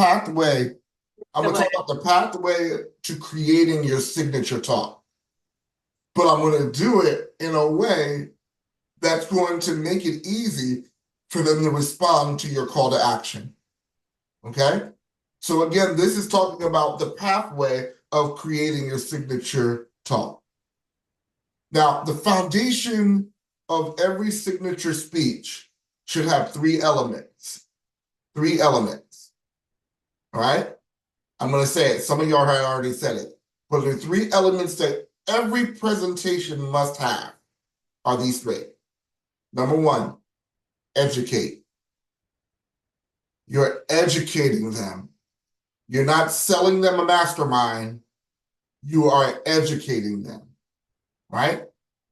pathway. I'm going to talk about the pathway to creating your signature talk. But I'm going to do it in a way that's going to make it easy for them to respond to your call to action. Okay? So again, this is talking about the pathway of creating your signature talk. Now, the foundation of every signature speech should have 3 elements. 3 elements. All right? I'm going to say it. Some of y'all have already said it. But the 3 elements that every presentation must have are these 3. Number 1, educate. You're educating them. You're not selling them a mastermind. You are educating them, right?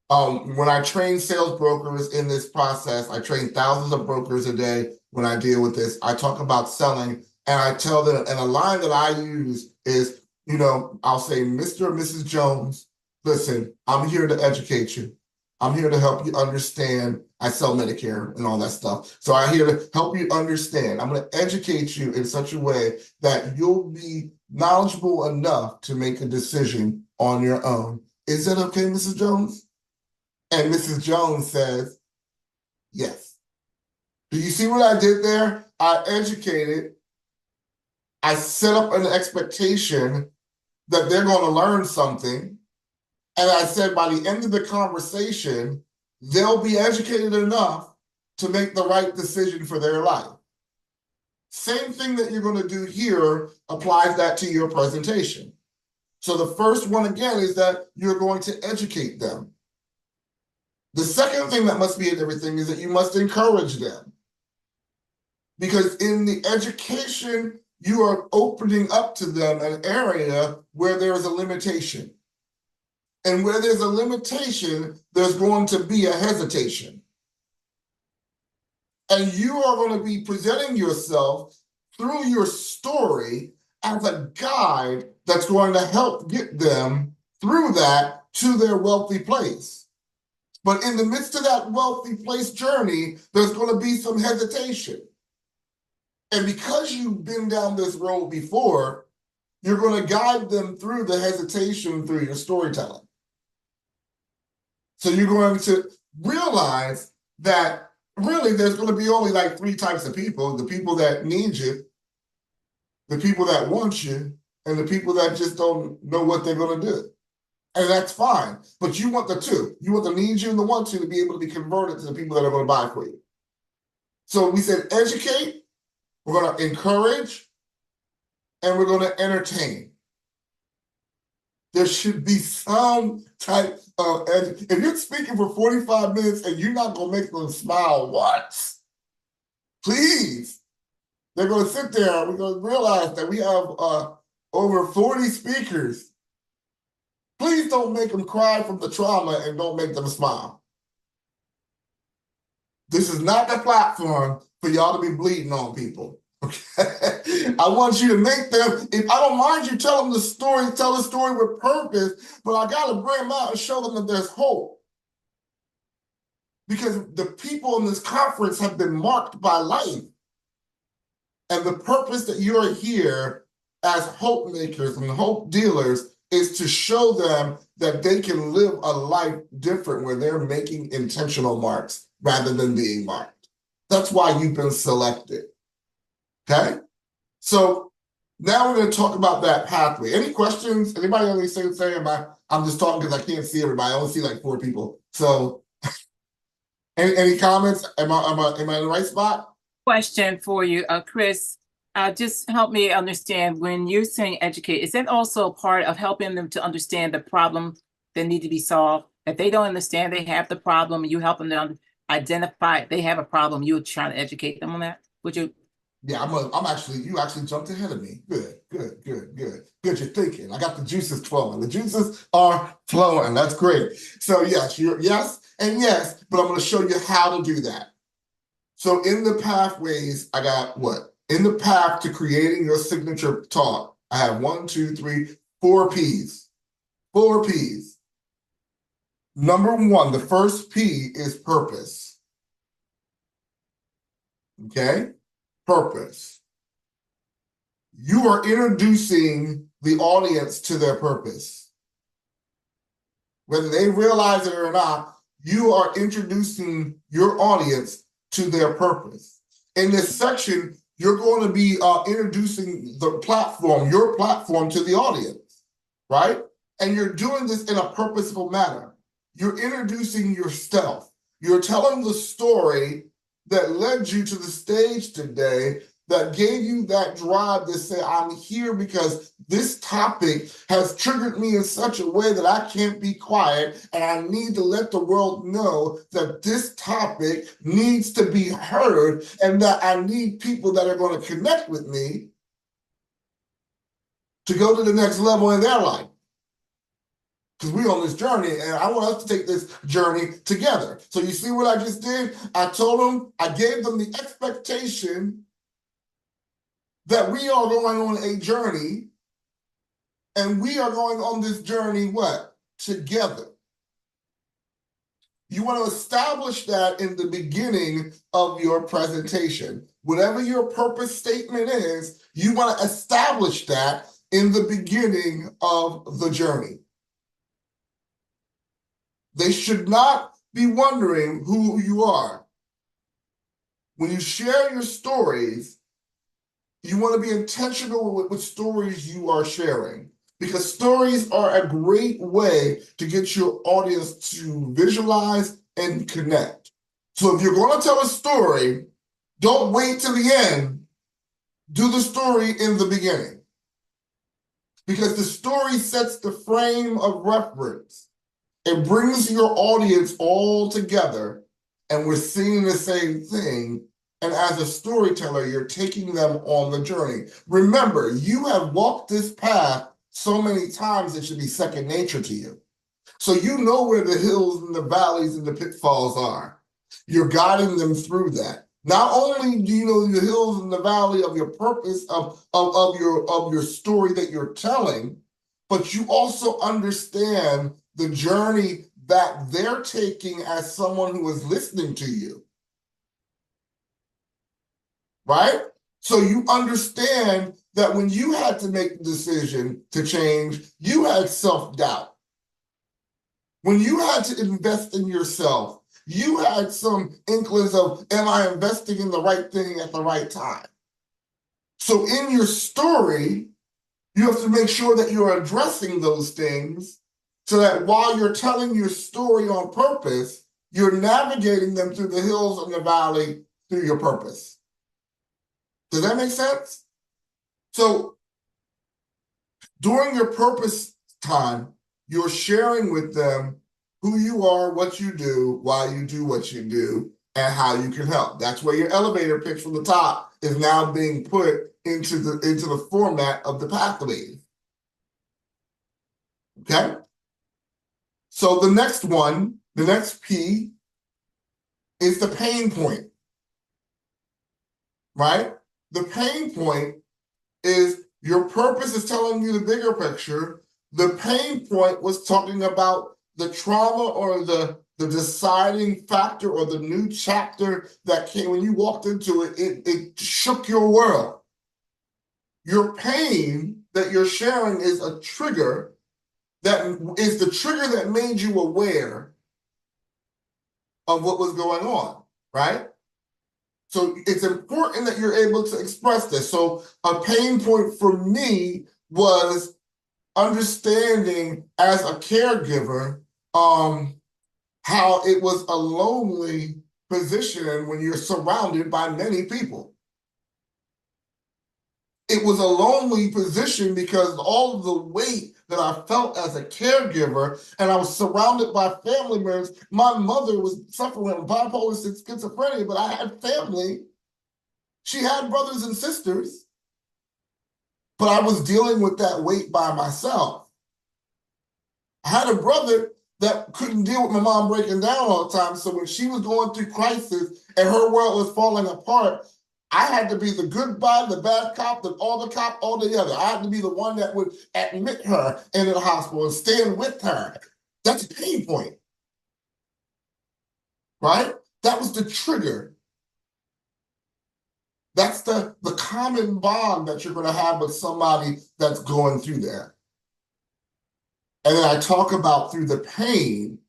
When I train sales brokers in this process, I train thousands of brokers a day when I deal with this. I talk about selling, and I tell them, and a line that I use is, I'll say, Mr. or Mrs. Jones, listen, I'm here to educate you. I'm here to help you understand. I sell Medicare and all that stuff. So I'm here to help you understand. I'm going to educate you in such a way that you'll be knowledgeable enough to make a decision on your own. Is that okay, Mrs. Jones? And Mrs. Jones says, yes. Do you see what I did there? I educated. I set up an expectation that they're going to learn something. And I said, by the end of the conversation, they'll be educated enough to make the right decision for their life. Same thing that you're going to do here applies that to your presentation. So the first one, again, is that you're going to educate them. The second thing that must be in everything is that you must encourage them. Because in the education, you are opening up to them an area where there is a limitation. And where there's a limitation, there's going to be a hesitation. And you are going to be presenting yourself through your story as a guide that's going to help get them through that to their wealthy place. But in the midst of that wealthy place journey, there's going to be some hesitation. And because you've been down this road before, you're going to guide them through the hesitation through your storytelling. So you're going to realize that really there's going to be only like 3 types of people: the people that need you, the people that want you, and the people that just don't know what they're going to do. And that's fine. But you want the 2. You want the need you and the want you to be able to be converted to the people that are going to buy for you. So we said educate, we're going to encourage, and we're going to entertain. There should be some type of, if you're speaking for 45 minutes and you're not going to make them smile once, please, they're going to sit there and we're going to realize that we have over 40 speakers. Please don't make them cry from the trauma and don't make them smile. This is not the platform for y'all to be bleeding on people. Okay, I want you to make them, if I don't mind you tell them the story, tell the story with purpose, but I got to bring them out and show them that there's hope. Because the people in this conference have been marked by life. And the purpose that you're here as hope makers and hope dealers is to show them that they can live a life different where they're making intentional marks rather than being marked. That's why you've been selected. Okay, so now we're going to talk about that pathway. Any questions? Anybody have anything to say? I'm just talking because I can't see everybody. I only see like 4 people. So, any comments? Am I in the right spot? Question for you, Chris. Just help me understand, when you're saying educate, is that also a part of helping them to understand the problem that need to be solved? If they don't understand they have the problem, you help them to identify they have a problem, you're trying to educate them on that? Would you? Yeah, you actually jumped ahead of me. Good. You're thinking. I got the juices flowing. The juices are flowing. That's great. So yes, yes and yes, but I'm going to show you how to do that. So in the pathways, I got what? In the path to creating your signature talk, I have 1, 2, 3, 4 P's. 4 P's. Number 1, the first P is purpose. Okay? Purpose. you are introducing the audience to their purpose. Whether they realize it or not, you are introducing your audience to their purpose. In this section, you're going to be introducing the platform, your platform, to the audience, right? And you're doing this in a purposeful manner. You're introducing yourself. You're telling the story that led you to the stage today, that gave you that drive to say, I'm here because this topic has triggered me in such a way that I can't be quiet, and I need to let the world know that this topic needs to be heard, and that I need people that are going to connect with me to go to the next level in their life. Because we're on this journey, and I want us to take this journey together. So you see what I just did? I told them, I gave them the expectation that we are going on a journey, and we are going on this journey, what? Together. You want to establish that in the beginning of your presentation. Whatever your purpose statement is, you want to establish that in the beginning of the journey. They should not be wondering who you are. When you share your stories, you want to be intentional with what stories you are sharing, because stories are a great way to get your audience to visualize and connect. So if you're going to tell a story, don't wait till the end. Do the story in the beginning, because the story sets the frame of reference. It brings your audience all together, and we're seeing the same thing. And as a storyteller, you're taking them on the journey. Remember, you have walked this path so many times it should be second nature to you. So you know where the hills and the valleys and the pitfalls are. You're guiding them through that. Not only do you know the hills and the valley of your purpose, of your story that you're telling, but you also understand the journey that they're taking as someone who is listening to you. Right? So you understand that when you had to make the decision to change, you had self-doubt. When you had to invest in yourself, you had some inklings of, am I investing in the right thing at the right time? So in your story, you have to make sure that you're addressing those things, so that while you're telling your story on purpose, you're navigating them through the hills and the valley through your purpose. Does that make sense? So during your purpose time, you're sharing with them who you are, what you do, why you do what you do, and how you can help. That's where your elevator pitch from the top is now being put into the format of the pathway. Okay? So the next one, the next P, is the pain point. Right? The pain point is your purpose is telling you the bigger picture. The pain point was talking about the trauma or the deciding factor or the new chapter that came when you walked into it. It shook your world. Your pain that you're sharing is a trigger, that is the trigger that made you aware of what was going on, right? So it's important that you're able to express this. So a pain point for me was understanding as a caregiver how it was a lonely position when you're surrounded by many people. It was a lonely position because all of the weight that I felt as a caregiver, and I was surrounded by family members. My mother was suffering bipolar schizophrenia, but I had family. She had brothers and sisters, but I was dealing with that weight by myself. I had a brother that couldn't deal with my mom breaking down all the time, so when she was going through crisis and her world was falling apart, I had to be the good guy, the bad cop, all the other. I had to be the one that would admit her into the hospital and stand with her. That's a pain point, right? That was the trigger. That's the common bond that you're going to have with somebody that's going through that. And then I talk about through the pain,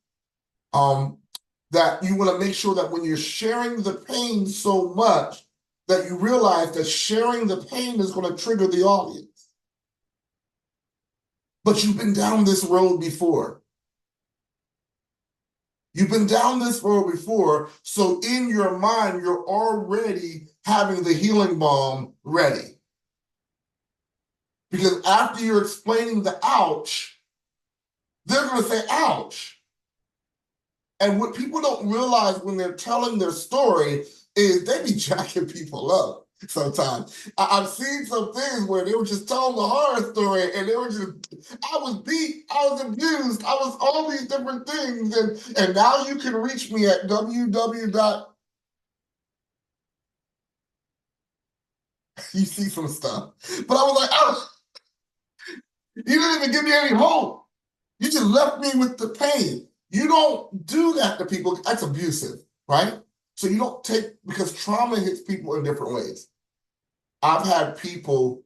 that you want to make sure that when you're sharing the pain so much that you realize that sharing the pain is going to trigger the audience. But you've been down this road before. You've been down this road before, so in your mind, you're already having the healing balm ready. Because after you're explaining the ouch, they're going to say, ouch. And what people don't realize when they're telling their story is they be jacking people up sometimes. I've seen some things where they were just telling the horror story and they were just, I was beat, I was abused, I was all these different things. And now you can reach me at www. You see some stuff. But I was like, oh, you didn't even give me any hope. You just left me with the pain. You don't do that to people. That's abusive, right? So you don't take, because trauma hits people in different ways. I've had people,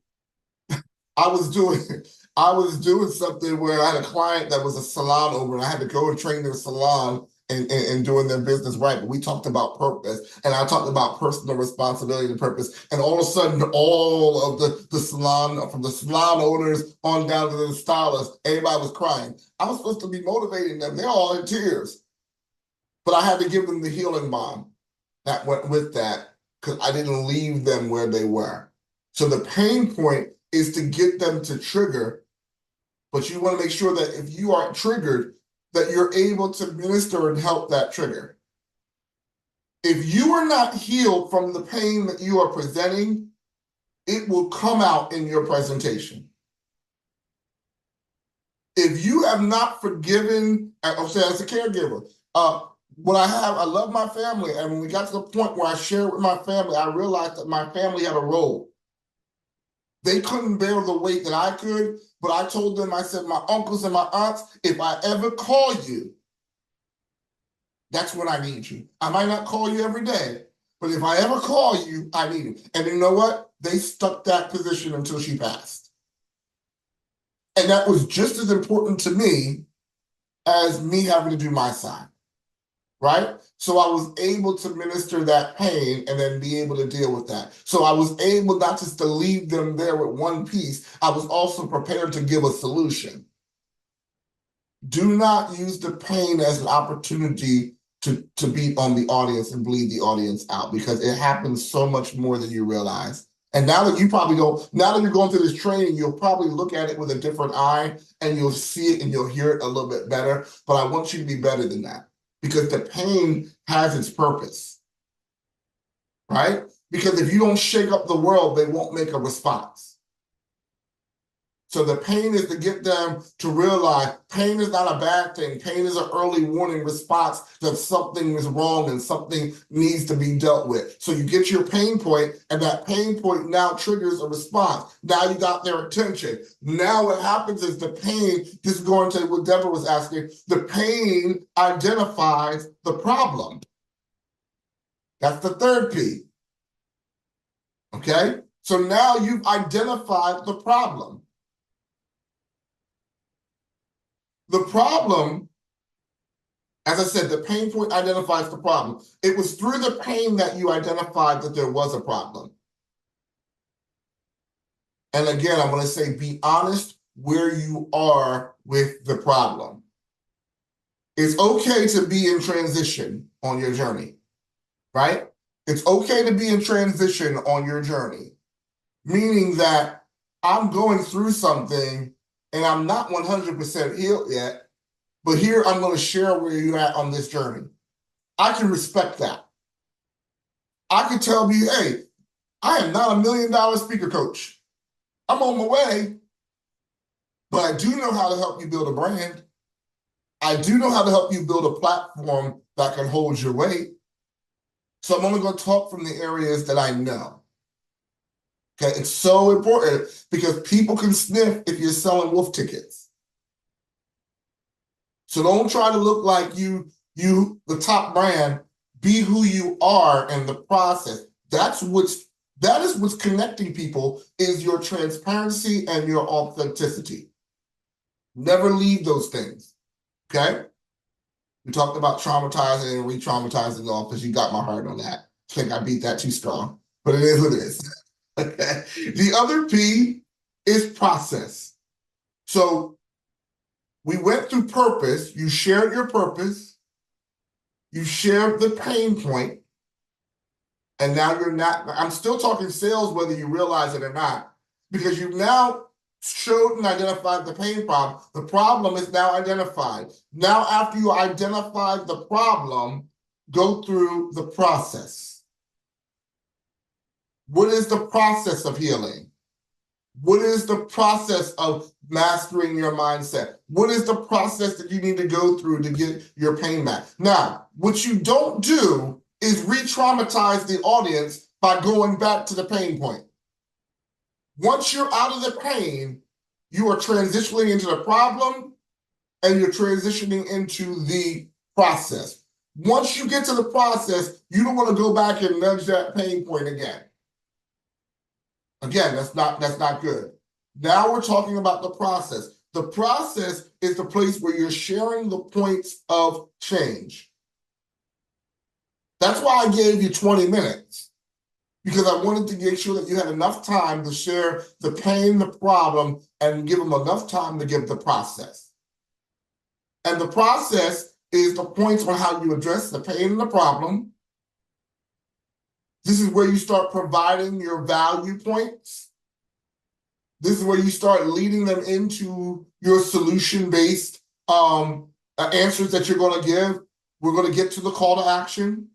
I was doing something where I had a client that was a salon owner, and I had to go and train their salon and doing their business right. But we talked about purpose, and I talked about personal responsibility and purpose. And all of a sudden, all of the salon, from the salon owners on down to the stylists, everybody was crying. I was supposed to be motivating them. They're all in tears. But I had to give them the healing balm that went with that, because I didn't leave them where they were. So the pain point is to get them to trigger, but you want to make sure that if you aren't triggered, that you're able to minister and help that trigger. If you are not healed from the pain that you are presenting, it will come out in your presentation. If you have not forgiven, I'll say as a caregiver, what I love my family, and when we got to the point where I shared with my family, I realized that my family had a role. They couldn't bear the weight that I could, but I told them, I said, my uncles and my aunts, if I ever call you, that's when I need you. I might not call you every day, but if I ever call you, I need you. And you know what? They stuck that position until she passed. And that was just as important to me as me having to do my side, right? So I was able to minister that pain and then be able to deal with that. So I was able not just to leave them there with one piece, I was also prepared to give a solution. Do not use the pain as an opportunity to beat on the audience and bleed the audience out, because it happens so much more than you realize. And now that now that you're going through this training, you'll probably look at it with a different eye, and you'll see it and you'll hear it a little bit better. But I want you to be better than that, because the pain has its purpose, right? Because if you don't shake up the world, they won't make a response. So the pain is to get them to realize pain is not a bad thing. Pain is an early warning response that something is wrong and something needs to be dealt with. So you get your pain point, and that pain point now triggers a response. Now you got their attention. Now what happens is the pain, this is going to what Deborah was asking, the pain identifies the problem. That's the third P. Okay? So now you've identified the problem. The problem, as I said, the pain point identifies the problem. It was through the pain that you identified that there was a problem. And again, I'm going to say, be honest where you are with the problem. It's okay to be in transition on your journey, right? It's okay to be in transition on your journey, meaning that I'm going through something and I'm not 100% healed yet, but here I'm going to share where you're at on this journey. I can respect that. I can tell you, hey, I am not $1 million speaker coach. I'm on my way, but I do know how to help you build a brand. I do know how to help you build a platform that can hold your weight. So I'm only going to talk from the areas that I know. Okay, it's so important, because people can sniff if you're selling wolf tickets. So don't try to look like you the top brand. Be who you are in the process. That's That is what's connecting people, is your transparency and your authenticity. Never leave those things, okay? We talked about traumatizing and re-traumatizing the office. You got my heart on that. I think I beat that too strong, but it is what it is. Okay. The other P is process. So we went through purpose. You shared your purpose. You shared the pain point. And now you're not, I'm still talking sales, whether you realize it or not, because you've now showed and identified the pain problem. The problem is now identified. Now, after you identified the problem, go through the process. What is the process of healing? What is the process of mastering your mindset? What is the process that you need to go through to get your pain back? Now, what you don't do is re-traumatize the audience by going back to the pain point. Once you're out of the pain, you are transitioning into the problem and you're transitioning into the process. Once you get to the process, you don't want to go back and nudge that pain point again. Again, that's not good. Now we're talking about the process. The process is the place where you're sharing the points of change. That's why I gave you 20 minutes, because I wanted to make sure that you had enough time to share the pain, the problem, and give them enough time to give the process. And the process is the points on how you address the pain and the problem. This is where you start providing your value points. This is where you start leading them into your solution-based answers that you're going to give. We're going to get to the call to action,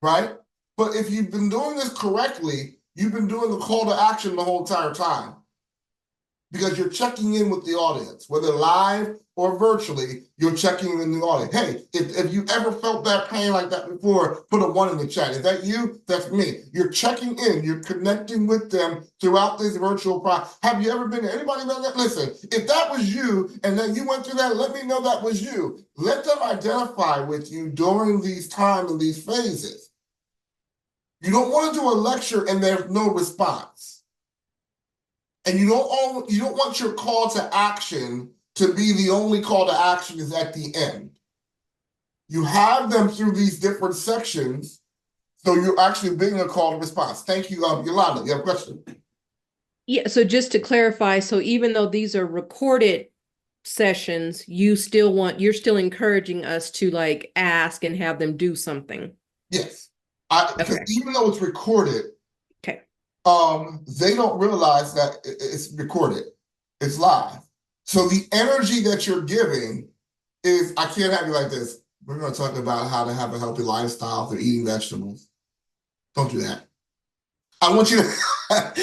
right? But if you've been doing this correctly, you've been doing the call to action the whole entire time, because you're checking in with the audience, whether live or virtually. You're checking in with the audience. Hey, if you ever felt that pain like that before, put a 1 in the chat. Is that you? That's me. You're checking in. You're connecting with them throughout this virtual process. Have you ever been to anybody like that? Listen, if that was you and then you went through that, let me know that was you. Let them identify with you during these times and these phases. You don't want to do a lecture and there's no response. And you don't want your call to action to be the only call to action is at the end. You have them through these different sections, so you're actually being a call to response. Thank you, Yolanda. You have a question? Yeah, so just to clarify, so even though these are recorded sessions, you're still encouraging us to like ask and have them do something. Yes. Because even though it's recorded, okay, they don't realize that it's recorded. It's live. So the energy that you're giving is, I can't have you like this. We're going to talk about how to have a healthy lifestyle through eating vegetables. Don't do that. I want you to have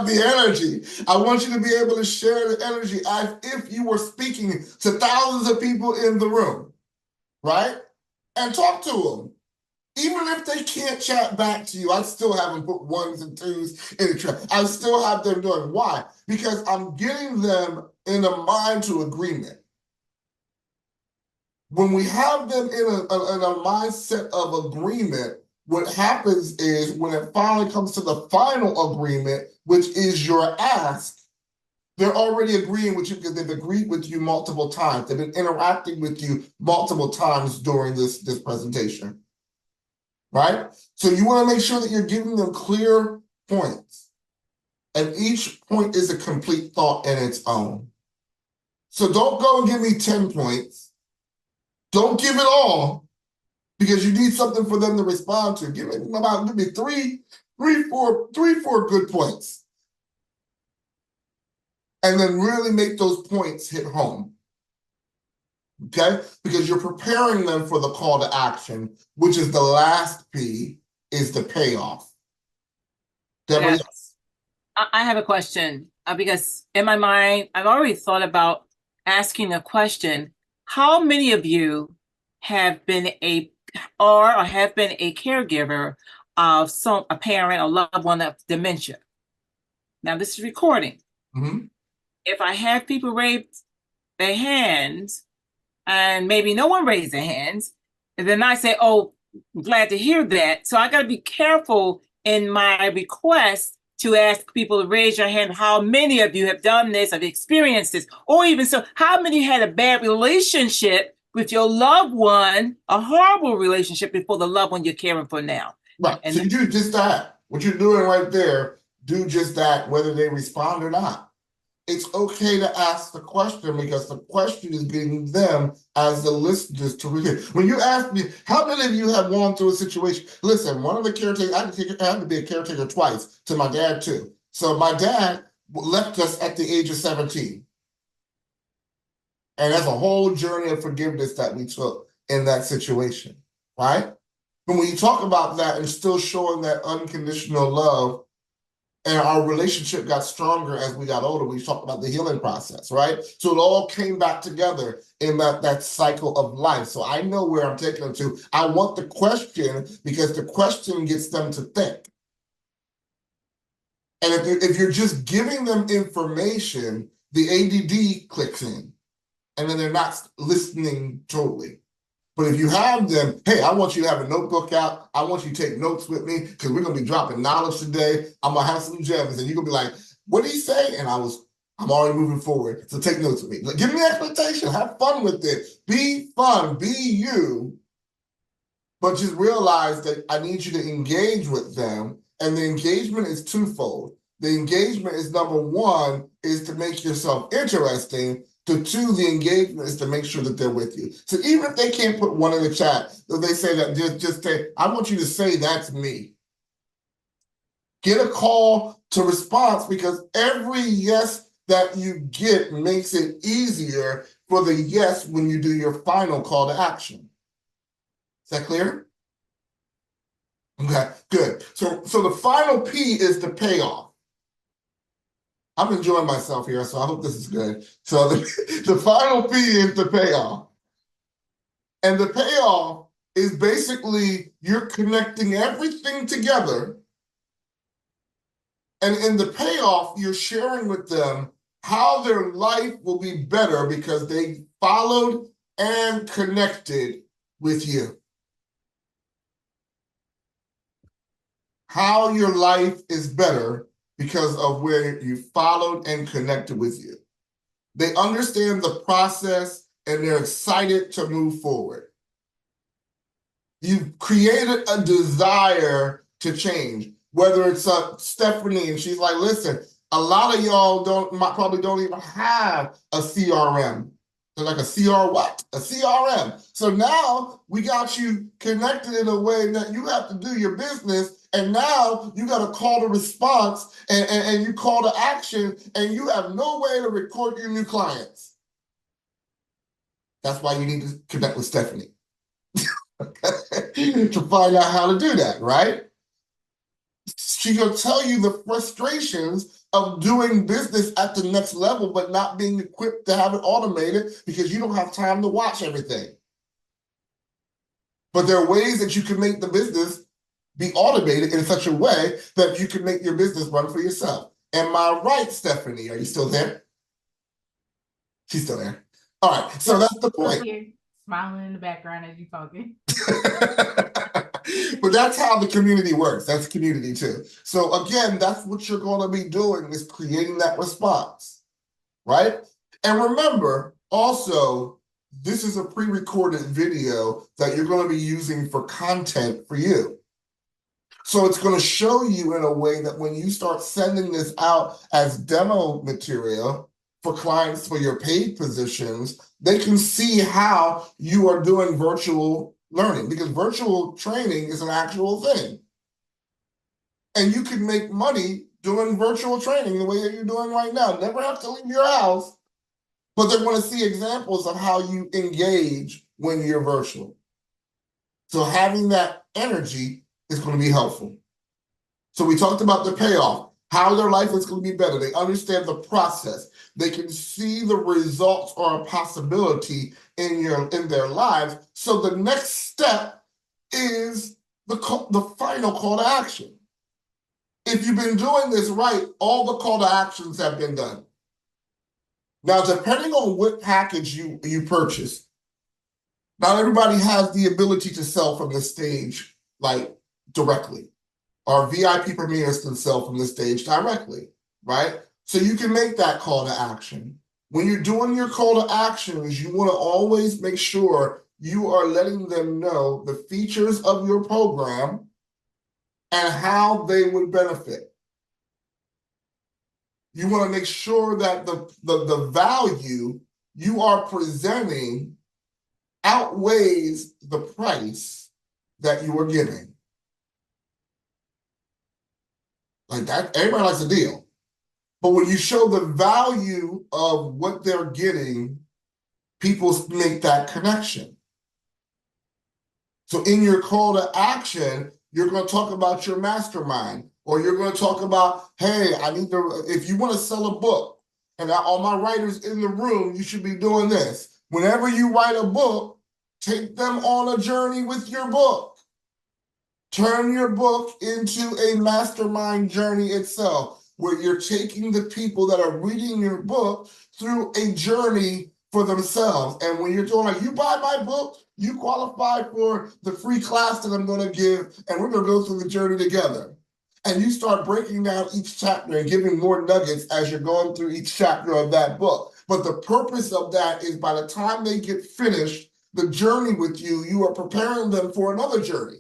the energy. I want you to be able to share the energy as if you were speaking to thousands of people in the room, right? And talk to them. Even if they can't chat back to you, I still have them put 1s and 2s in the chat. I still have them doing. Why? Because I'm getting them in a mind to agreement. When we have them in a mindset of agreement, what happens is when it finally comes to the final agreement, which is your ask, they're already agreeing with you because they've agreed with you multiple times. They've been interacting with you multiple times during this presentation. Right? So you want to make sure that you're giving them clear points. And each point is a complete thought in its own. So don't go and give me 10 points. Don't give it all, because you need something for them to respond to. Give me three, four good points. And then really make those points hit home. Okay? Because you're preparing them for the call to action, which is the last P, is the payoff. Deborah? Yes. I have a question, because in my mind, I've already thought about asking a question. How many of you have been a caregiver of a parent or loved one of dementia? Now, this is recording. Mm-hmm. If I have people raise their hands, and maybe no one raised their hands, and then I say, oh, glad to hear that. So I got to be careful in my request to ask people to raise your hand, how many of you have done this, have experienced this, or even so, how many had a bad relationship with your loved one, a horrible relationship before the loved one you're caring for now? Right. And so you do just that. What you're doing right there, do just that, whether they respond or not. It's okay to ask the question because the question is getting them as the listeners to read. When you ask me, how many of you have gone through a situation? Listen, one of the caretakers, I had to be a caretaker twice to my dad too. So my dad left us at the age of 17. And that's a whole journey of forgiveness that we took in that situation, right? But when you talk about that and still showing that unconditional love, and our relationship got stronger as we got older. We talked about the healing process, right? So it all came back together in that cycle of life. So I know where I'm taking them to. I want the question because the question gets them to think. And if you're just giving them information, the ADD clicks in, and then they're not listening totally. But if you have them, hey, I want you to have a notebook out. I want you to take notes with me because we're going to be dropping knowledge today. I'm going to have some gems. And you're going to be like, what did he say? And I'm already moving forward. So take notes with me. Give me expectation. Have fun with it. Be fun. Be you. But just realize that I need you to engage with them. And the engagement is twofold. The engagement is number one, is to make yourself interesting. The two, the engagement is to make sure that they're with you. So even if they can't put one in the chat, they say that just say, I want you to say that's me. Get a call to response because every yes that you get makes it easier for the yes when you do your final call to action. Is that clear? Okay, good. So the final P is the payoff. I'm enjoying myself here, so I hope this is good. So the final P is the payoff. And the payoff is basically you're connecting everything together. And in the payoff, you're sharing with them how their life will be better because they followed and connected with you. How your life is better because of where you followed and connected with you. They understand the process and they're excited to move forward. You've created a desire to change, whether it's Stephanie and she's like, listen, a lot of y'all probably don't even have a CRM. They're like a CR what? A CRM. So now we got you connected in a way that you have to do your business. And now you got a call to response and you call to action and you have no way to record your new clients. That's why you need to connect with Stephanie to find out how to do that, right? She's going to tell you the frustrations of doing business at the next level, but not being equipped to have it automated because you don't have time to watch everything. But there are ways that you can make the business be automated in such a way that you can make your business run for yourself. Am I right, Stephanie? Are you still there? She's still there. All right, so that's the point. Here, smiling in the background as you're talking. But that's how the community works. That's community too. So again, that's what you're going to be doing is creating that response, right? And remember, also, this is a pre-recorded video that you're going to be using for content for you. So it's going to show you in a way that when you start sending this out as demo material for clients for your paid positions, they can see how you are doing virtual learning because virtual training is an actual thing. And you can make money doing virtual training the way that you're doing right now. Never have to leave your house, but they want to see examples of how you engage when you're virtual. So having that energy is going to be helpful. So we talked about the payoff, how their life is going to be better. They understand the process. They can see the results or a possibility in their lives. So the next step is the final call to action. If you've been doing this right, all the call to actions have been done. Now, depending on what package you purchase, not everybody has the ability to sell from the stage like directly. Our VIP premiers can sell from the stage directly, right? So you can make that call to action. When you're doing your call to actions, you want to always make sure you are letting them know the features of your program and how they would benefit. You want to make sure that the value you are presenting outweighs the price that you are giving. Like that, everybody likes a deal. But when you show the value of what they're getting, people make that connection. So in your call to action, you're going to talk about your mastermind, or you're going to talk about, hey, if you want to sell a book, and all my writers in the room, you should be doing this. Whenever you write a book, take them on a journey with your book. Turn your book into a mastermind journey itself, where you're taking the people that are reading your book through a journey for themselves. And when you're doing like, you buy my book, you qualify for the free class that I'm going to give, and we're going to go through the journey together. And you start breaking down each chapter and giving more nuggets as you're going through each chapter of that book. But the purpose of that is by the time they get finished the journey with you, you are preparing them for another journey.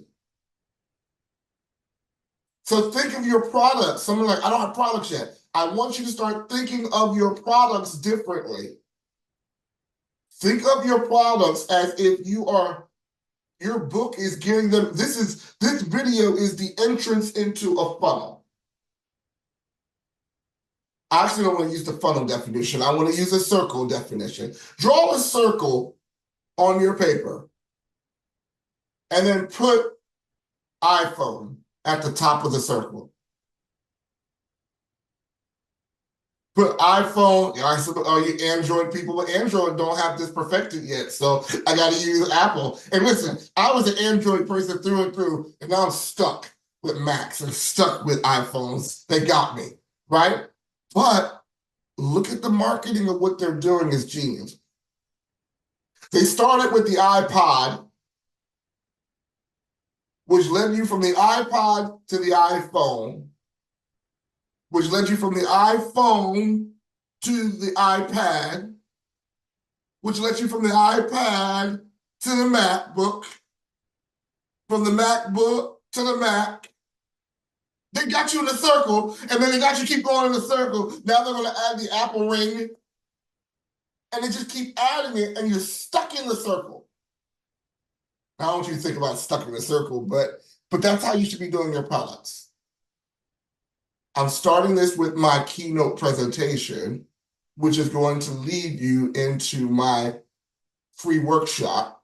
So think of your products. Someone like, I don't have products yet. I want you to start thinking of your products differently. Think of your products as if your book is getting them. This video is the entrance into a funnel. I actually don't want to use the funnel definition. I want to use a circle definition. Draw a circle on your paper and then put iPhone at the top of the circle. Put iPhone, I said, oh, you Android people, but Android don't have this perfected yet, so I got to use Apple. And listen, I was an Android person through and through, and now I'm stuck with Macs and stuck with iPhones. They got me, right? But look at the marketing of what they're doing is genius. They started with the iPod, which led you from the iPod to the iPhone, which led you from the iPhone to the iPad, which led you from the iPad to the MacBook, from the MacBook to the Mac. They got you in a circle, and then they got you keep going in a circle. Now they're going to add the Apple ring, and they just keep adding it, and you're stuck in the circle. I don't want you to think about stuck in a circle, but that's how you should be doing your products. I'm starting this with my keynote presentation, which is going to lead you into my free workshop.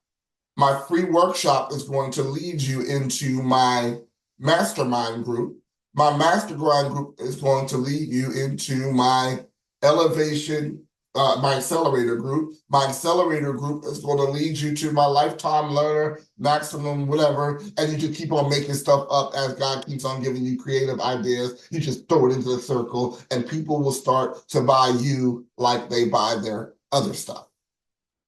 My free workshop is going to lead you into my mastermind group. My mastermind group is going to lead you into my elevation, my accelerator group. My accelerator group is going to lead you to my lifetime learner, maximum whatever, and you just keep on making stuff up as God keeps on giving you creative ideas. You just throw it into the circle, and people will start to buy you like they buy their other stuff,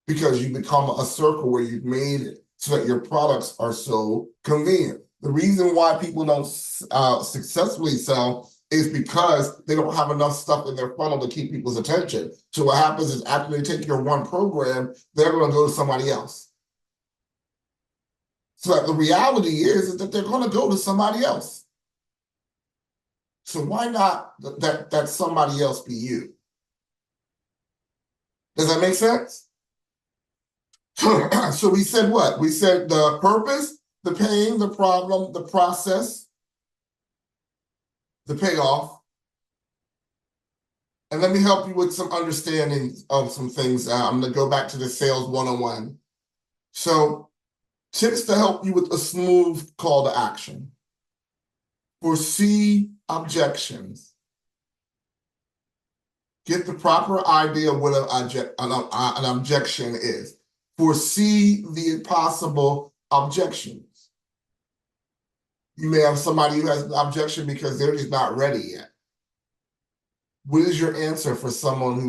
because you become a circle where you've made it so that your products are so convenient. The reason why people don't successfully sell is because they don't have enough stuff in their funnel to keep people's attention. So what happens is after they take your one program, they're going to go to somebody else. So that the reality is that they're going to go to somebody else. So why not that somebody else be you? Does that make sense? So we said what? We said the purpose, the pain, the problem, the process, the payoff. And let me help you with some understanding of some things. I'm going to go back to the sales 101. So tips to help you with a smooth call to action. Foresee objections. Get the proper idea of what an objection is. Foresee the possible objections. You may have somebody who has an objection because they're just not ready yet. What is your answer for someone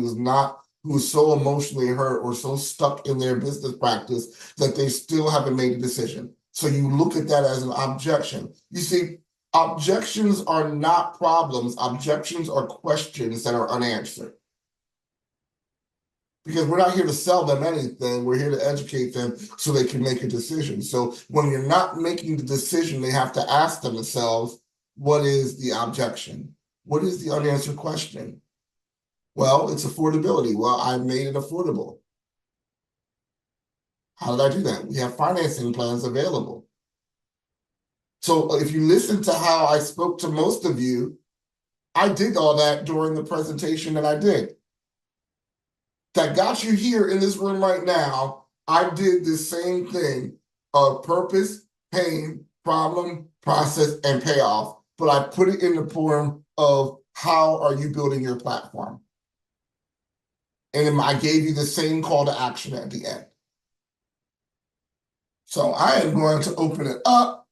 who's so emotionally hurt or so stuck in their business practice that they still haven't made a decision? So you look at that as an objection. You see, Objections are not problems. Objections are questions that are unanswered. Because we're not here to sell them anything. We're here to educate them so they can make a decision. So when you're not making the decision, they have to ask themselves, what is the objection? What is the unanswered question? Well, it's affordability. Well, I made it affordable. How did I do that? We have financing plans available. So if you listen to how I spoke to most of you, I did all that during the presentation that I did. That got you here in this room right now. I did the same thing of purpose, pain, problem, process, and payoff, but I put it in the form of how are you building your platform? And then I gave you the same call to action at the end. So I am going to open it up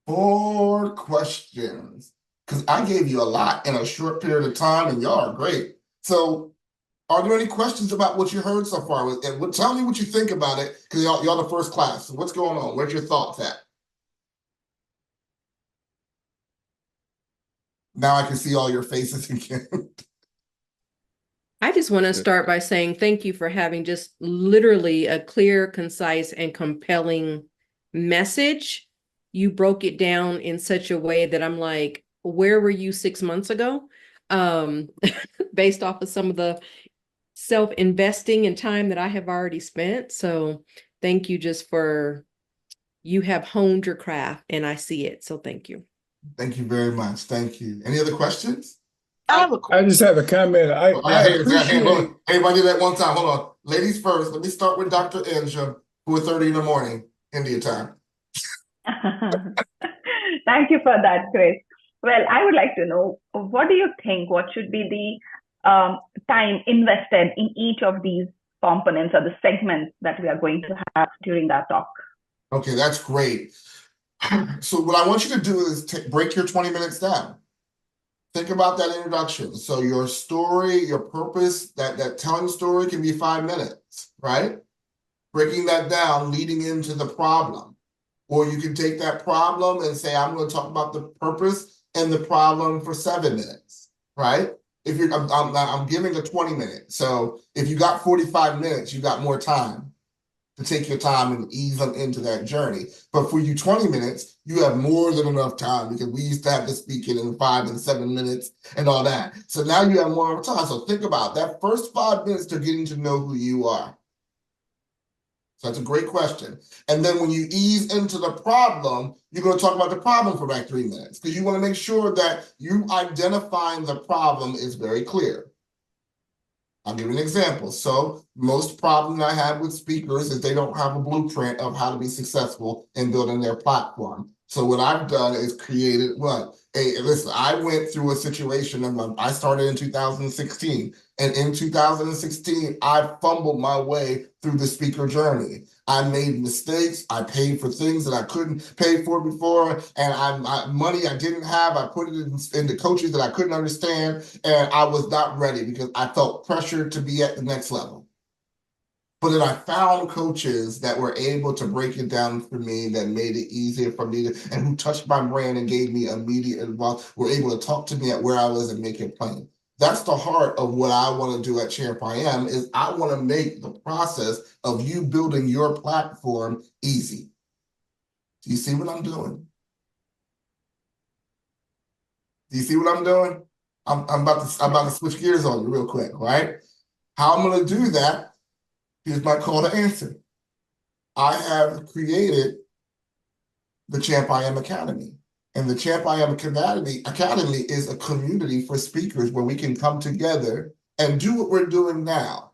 for questions because I gave you a lot in a short period of time and y'all are great. So are there any questions about what you heard so far? And tell me what you think about it, because y'all the first class. So what's going on? Where's your thoughts at? Now I can see all your faces again. I just want to start by saying thank you for having just literally a clear, concise, and compelling message. You broke it down in such a way that I'm like, where were you 6 months ago? Based off of some of the self-investing and time that I have already spent. So thank you just for, you have honed your craft and I see it. So thank you. Thank you very much. Thank you. Any other questions? I just have a comment. I Hey, appreciate. everybody do that one time. Hold on. Ladies first. Let me start with Dr. Anjum, 4:30 in the morning, India time. Thank you for that, Chris. Well, I would like to know, what do you think? What should be the time invested in each of these components or the segments that we are going to have during that talk? Okay, that's great. So what I want you to do is break your 20 minutes down. Think about that introduction. So your story, your purpose, that telling story can be 5 minutes, right? Breaking that down, leading into the problem. Or you can take that problem and say, I'm going to talk about the purpose and the problem for 7 minutes, right? If you're, I'm giving a 20 minute. So if you got 45 minutes, you got more time to take your time and ease them into that journey. But for you 20 minutes, you have more than enough time because we used to have to speak it in 5 and 7 minutes and all that. So now you have more time. So think about that first 5 minutes to getting to know who you are. So that's a great question. And then when you ease into the problem, you're going to talk about the problem for like 3 minutes because you want to make sure that you identifying the problem is very clear. I'll give you an example. So most problem I have with speakers is they don't have a blueprint of how to be successful in building their platform. So what I've done is created what? Listen, I went through a situation and I started in 2016. And in 2016, I fumbled my way through the speaker journey. I made mistakes. I paid for things that I couldn't pay for before. And money I didn't have, I put it into coaches that I couldn't understand. And I was not ready because I felt pressured to be at the next level. But then I found coaches that were able to break it down for me, that made it easier for me to, and who touched my brand and gave me immediate advice, were able to talk to me at where I was and make it plain. That's the heart of what I want to do at CHAMPIAM is I want to make the process of you building your platform easy. Do you see what I'm doing? Do you see what I'm doing? I'm about to switch gears on you real quick, right? How I'm going to do that, here's my call to answer. I have created the CHAMPIAM Academy. And the CHAMPIAM Academy is a community for speakers where we can come together and do what we're doing now.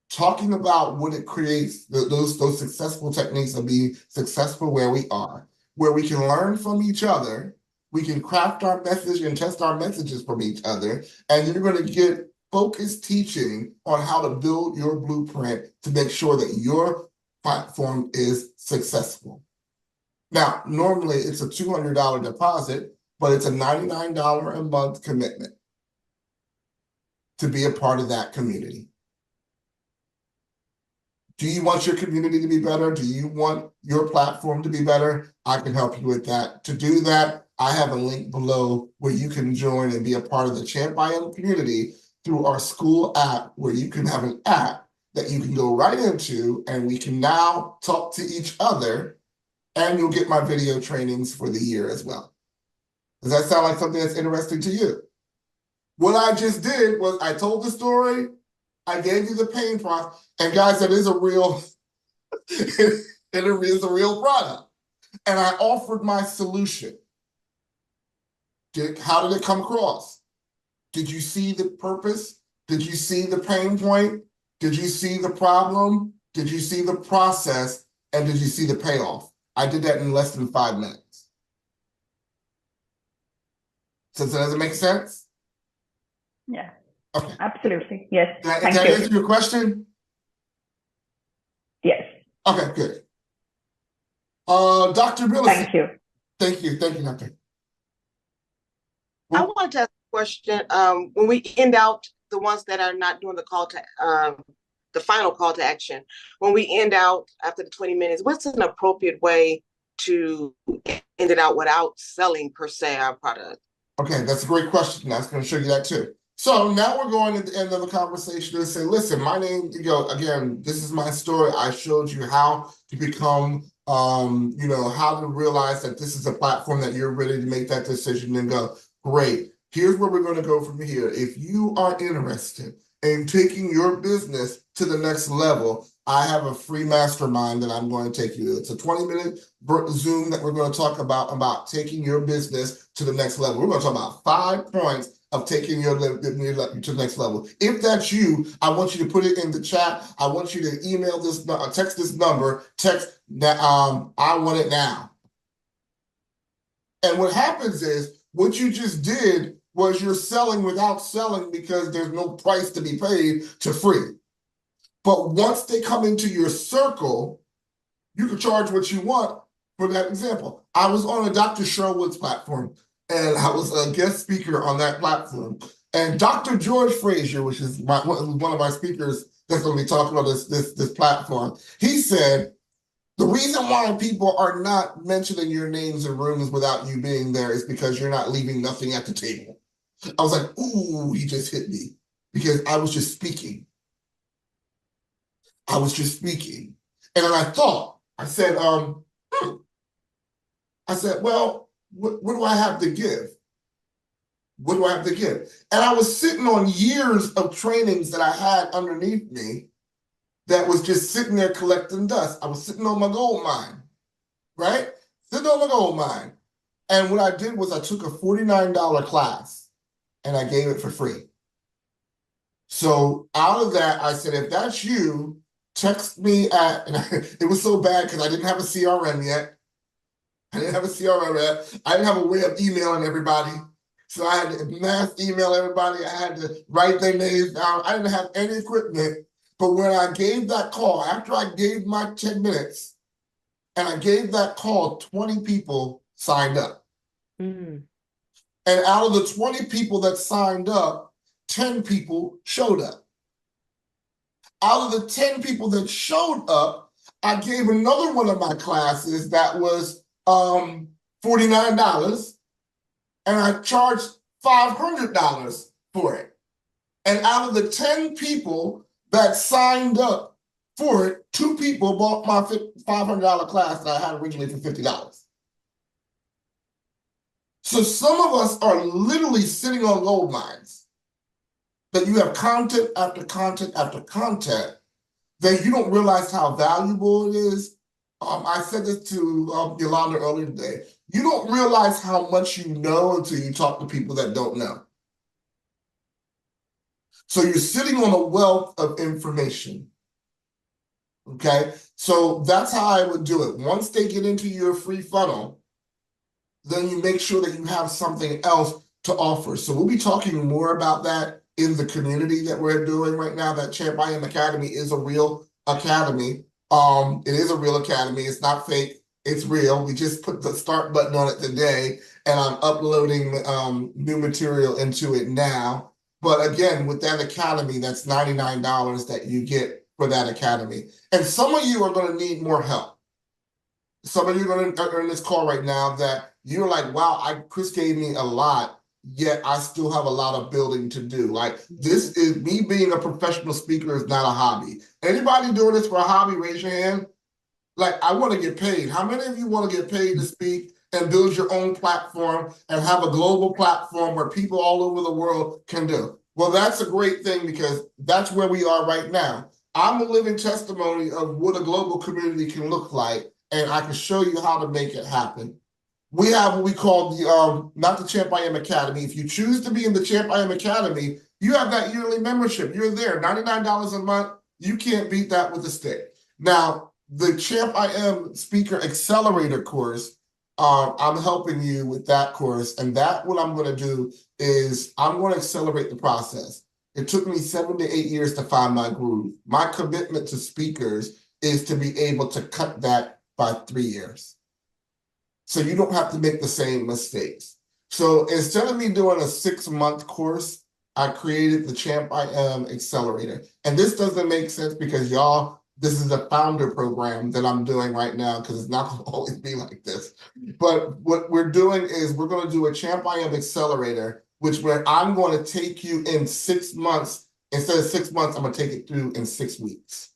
Talking about what it creates, those successful techniques of being successful where we are, where we can learn from each other, we can craft our message and test our messages from each other, and you're going to get focused teaching on how to build your blueprint to make sure that your platform is successful. Now, normally it's a $200 deposit, but it's a $99 a month commitment to be a part of that community. Do you want your community to be better? Do you want your platform to be better? I can help you with that. To do that, I have a link below where you can join and be a part of the CHAMPIAM community through our school app, where you can have an app that you can go right into, and we can now talk to each other, and you'll get my video trainings for the year as well. Does that sound like something that's interesting to you? What I just did was I told the story, I gave you the pain point, and guys, that is a real, it is a real product. And I offered my solution. How did it come across? Did you see the purpose? Did you see the pain point? Did you see the problem? Did you see the process? And did you see the payoff? I did that in less than 5 minutes. So does it make sense? Yeah. Okay. Absolutely. Yes. Did I Thank you. answer your question? Yes. Okay, good. Dr. Millicent. Thank you. Thank you, Doctor. I want to ask a question. When we end out the ones that are not doing the call to the final call to action, when we end out after the 20 minutes, what's an appropriate way to end it out without selling per se our product? Okay, that's a great question. I was going to show you that too. So now we're going at the end of the conversation and say, listen, my name, again, this is my story. I showed you how to become, how to realize that this is a platform that you're ready to make that decision and go, great. Here's where we're going to go from here. If you are interested in taking your business to the next level, I have a free mastermind that I'm going to take you to. It's a 20-minute Zoom that we're going to talk about taking your business to the next level. We're going to talk about 5 points of taking your to the next level. If that's you, I want you to put it in the chat. I want you to email this, text this number, text that I want it now. And what happens is, what you just did was you're selling without selling, because there's no price to be paid to free. But once they come into your circle, you can charge what you want. For that example, I was on a Dr. Sherwood's platform, and I was a guest speaker on that platform. And Dr. George Frazier, which is one of my speakers that's going to be talking about this platform, he said, the reason why people are not mentioning your names in rooms without you being there is because you're not leaving nothing at the table. I was like, ooh, he just hit me, because I was just speaking. I was just speaking. And then I said, well, what do I have to give? What do I have to give? And I was sitting on years of trainings that I had underneath me that was just sitting there collecting dust. I was sitting on my gold mine, right? Sitting on my gold mine. And what I did was I took a $49 class and I gave it for free. So out of that, I said, if that's you, text me at, and it was so bad because I didn't have a CRM yet. I didn't have a way of emailing everybody. So I had to mass email everybody. I had to write their names down. I didn't have any equipment. But when I gave that call, after I gave my 10 minutes, and I gave that call, 20 people signed up. Mm. And out of the 20 people that signed up, 10 people showed up. Out of the 10 people that showed up, I gave another one of my classes that was $49, and I charged $500 for it. And out of the 10 people that signed up for it, 2 people bought my $500 class that I had originally for $50. So some of us are literally sitting on gold mines, that you have content after content after content, that you don't realize how valuable it is. I said this to Yolanda earlier today. You don't realize how much you know until you talk to people that don't know. So you're sitting on a wealth of information. Okay, so that's how I would do it. Once they get into your free funnel, then you make sure that you have something else to offer. So we'll be talking more about that in the community that we're doing right now. That CHAMPIAM Academy is a real academy. It is a real academy. It's not fake. It's real. We just put the start button on it today, and I'm uploading new material into it now. But again, with that academy, that's $99 that you get for that academy. And some of you are going to need more help. Some of you are in this call right now that you're like, wow, Chris gave me a lot, yet I still have a lot of building to do. Like, this is me being a professional speaker is not a hobby. Anybody doing this for a hobby, raise your hand. Like, I want to get paid. How many of you want to get paid to speak and build your own platform and have a global platform where people all over the world can do? Well, that's a great thing because that's where we are right now. I'm a living testimony of what a global community can look like, and I can show you how to make it happen. We have what we call the, not the CHAMPIAM Academy. If you choose to be in the CHAMPIAM Academy, you have that yearly membership. You're there, $99 a month. You can't beat that with a stick. Now, the CHAMPIAM Speaker Accelerator course, I'm helping you with that course. And that, what I'm going to do is I'm going to accelerate the process. It took me 7 to 8 years to find my groove. My commitment to speakers is to be able to cut that by 3 years. So you don't have to make the same mistakes. So instead of me doing a 6-month course, I created the CHAMPIAM Accelerator. And this doesn't make sense because y'all, this is a founder program that I'm doing right now because it's not going to always be like this. But what we're doing is we're going to do a CHAMPIAM Accelerator, which where I'm going to take you in 6 months. Instead of 6 months, I'm going to take it through in 6 weeks.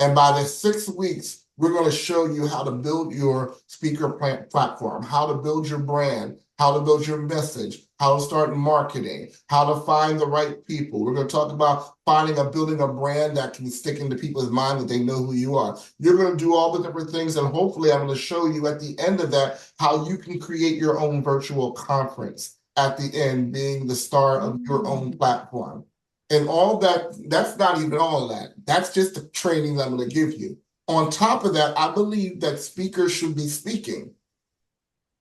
And by the 6 weeks, we're going to show you how to build your speaker platform, how to build your brand, how to build your message, how to start marketing, how to find the right people. We're going to talk about building a brand that can stick into people's mind that they know who you are. You're going to do all the different things, and hopefully I'm going to show you at the end of that how you can create your own virtual conference at the end, being the star of your own platform. And all that, that's not even all of that. That's just the training that I'm going to give you. On top of that, I believe that speakers should be speaking.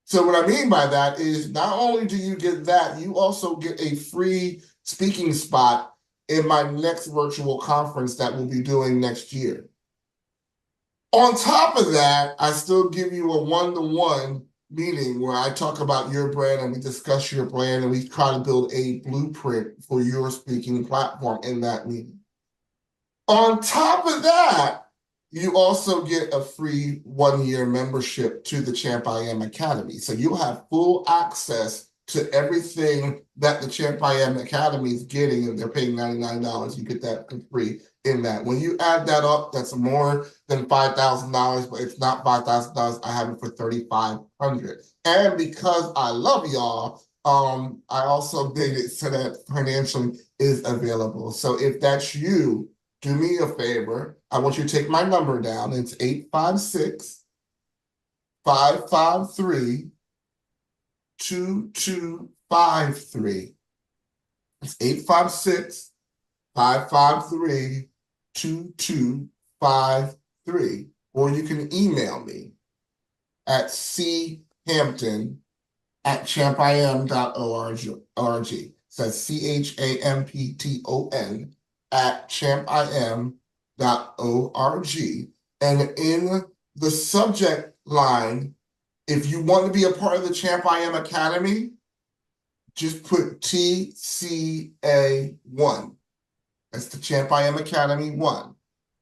So what I mean by that is not only do you get that, you also get a free speaking spot in my next virtual conference that we'll be doing next year. On top of that, I still give you a one-to-one meeting where I talk about your brand and we discuss your brand and we try to build a blueprint for your speaking platform in that meeting. On top of that, you also get a free 1-year membership to the CHAMPIAM Academy. So you'll have full access to everything that the CHAMPIAM Academy is getting, and they're paying $99. You get that for free in that. When you add that up, that's more than $5,000, but it's not $5,000. I have it for $3,500. And because I love y'all, I also made it so that financially is available. So if that's you, do me a favor. I want you to take my number down. It's 856-553-2253. It's 856-553-2253. Or you can email me at champiam@champiam.org. So that's CHAMPIAM@champiam.org. And in the subject line, if you want to be a part of the CHAMPIAM Academy, just put TCA1. That's the CHAMPIAM Academy 1.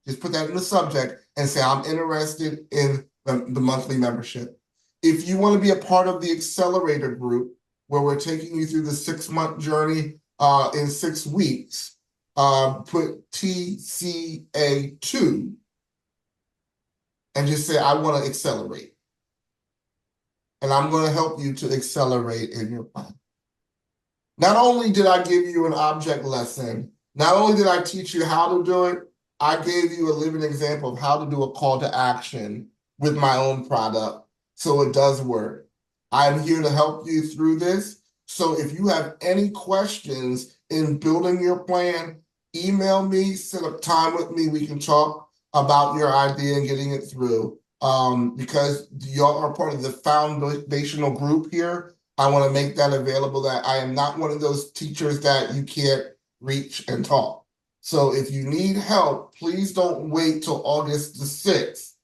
Just put that in the subject and say, I'm interested in the monthly membership. If you want to be a part of the accelerator group, where we're taking you through the 6-month journey in 6 weeks, put TCA2 and just say, I want to accelerate. And I'm going to help you to accelerate in your plan. Not only did I give you an object lesson, not only did I teach you how to do it, I gave you a living example of how to do a call to action with my own product so it does work. I'm here to help you through this. So if you have any questions in building your plan, email me, set up time with me. We can talk about your idea and getting it through. Because y'all are part of the foundational group here, I want to make that available, that I am not one of those teachers that you can't reach and talk. So if you need help, please don't wait till August the 6th.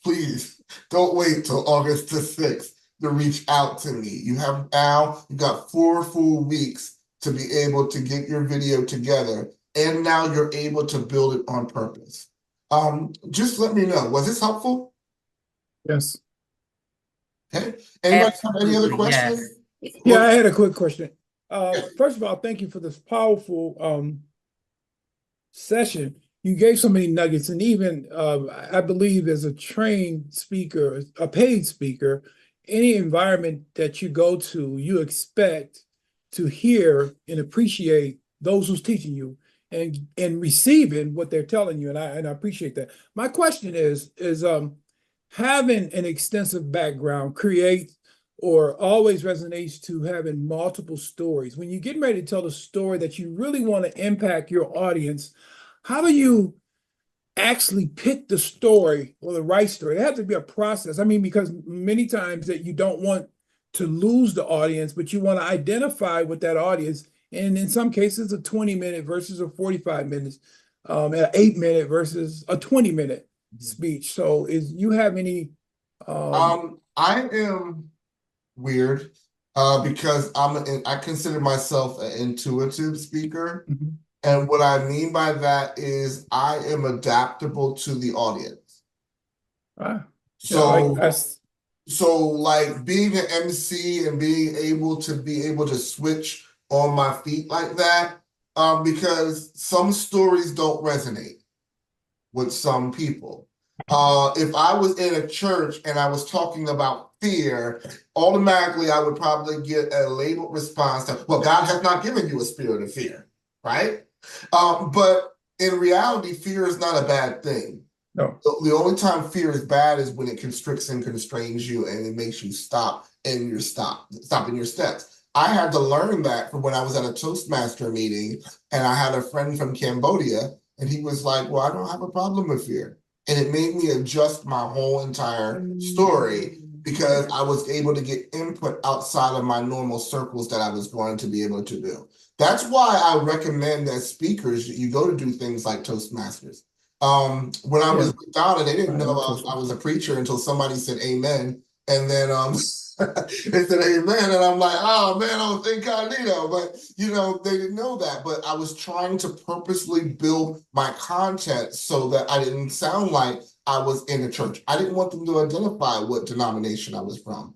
Please don't wait till August the 6th to reach out to me. You got 4 full weeks to be able to get your video together and now you're able to build it on purpose. Just let me know, was this helpful? Yes. Okay. Anybody have any other Absolutely, questions? Yeah, I had a quick question. Yeah. First of all, thank you for this powerful session. You gave so many nuggets, and even I believe as a trained speaker, a paid speaker, any environment that you go to, you expect to hear and appreciate those who's teaching you and receiving what they're telling you, and I appreciate that. My question is having an extensive background create or always resonates to having multiple stories. When you're getting ready to tell the story that you really want to impact your audience, how do you actually pick the story or the right story? It has to be a process. I mean, because many times that you don't want to lose the audience, but you want to identify with that audience. And in some cases, a 20-minute versus a 45 minutes, an 8-minute versus a 20-minute speech. So you have any? I am weird because I consider myself an intuitive speaker. Mhm. And what I mean by that is I am adaptable to the audience. So like being an MC and being able to switch on my feet like that, because some stories don't resonate with some people. If I was in a church and I was talking about fear, automatically I would probably get a labeled response that, well, God has not given you a spirit of fear, right? But in reality, fear is not a bad thing. No. The only time fear is bad is when it constricts and constrains you and it makes you stop in your steps. I had to learn that from when I was at a Toastmaster meeting and I had a friend from Cambodia and he was like, well, I don't have a problem with fear. And it made me adjust my whole entire story because I was able to get input outside of my normal circles that I was going to be able to do. That's why I recommend that speakers, you go to do things like Toastmasters. When I was with Donna, they didn't know I was a preacher until somebody said amen. And then they said amen. And I'm like, oh man, I was incognito. But they didn't know that. But I was trying to purposely build my content so that I didn't sound like I was in a church. I didn't want them to identify what denomination I was from.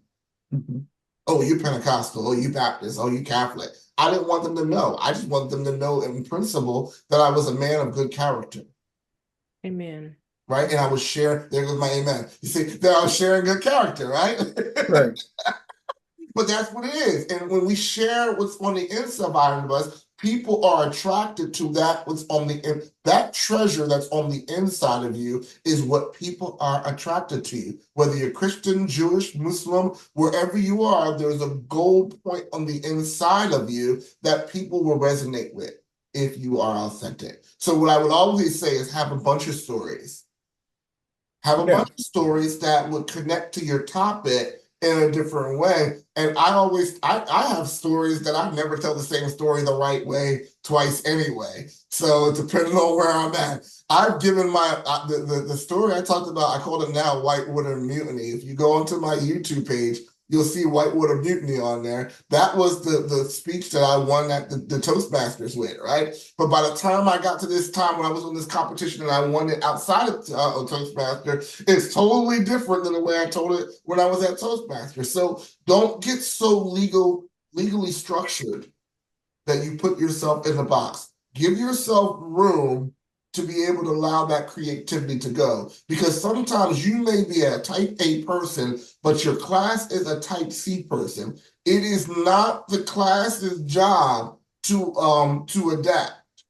Mm-hmm. Oh, you Pentecostal, oh, you Baptist, oh, you Catholic. I didn't want them to know. I just wanted them to know in principle that I was a man of good character. Amen. Right? And I was sharing, there goes my amen. You see, that I was sharing good character, right? Right. But that's what it is. And when we share what's on the inside of us, people are attracted to that that treasure that's on the inside of you is what people are attracted to you. Whether you're Christian, Jewish, Muslim, wherever you are, there's a gold point on the inside of you that people will resonate with if you are authentic. So what I would always say is have a bunch of stories. Have a bunch of stories that would connect to your topic in a different way. And I have stories that I never tell the same story the right way twice anyway. So depending on where I'm at, I've given the story I talked about, I call it now Whitewater Mutiny. If you go onto my YouTube page, you'll see Whitewater Mutiny on there. That was the speech that I won at the Toastmasters with, right? But by the time I got to this time when I was on this competition and I won it outside of Toastmaster, it's totally different than the way I told it when I was at Toastmaster. So don't get so legally structured that you put yourself in the box. Give yourself room to be able to allow that creativity to go. Because sometimes you may be a type A person, but your class is a type C person. It is not the class's job to adapt.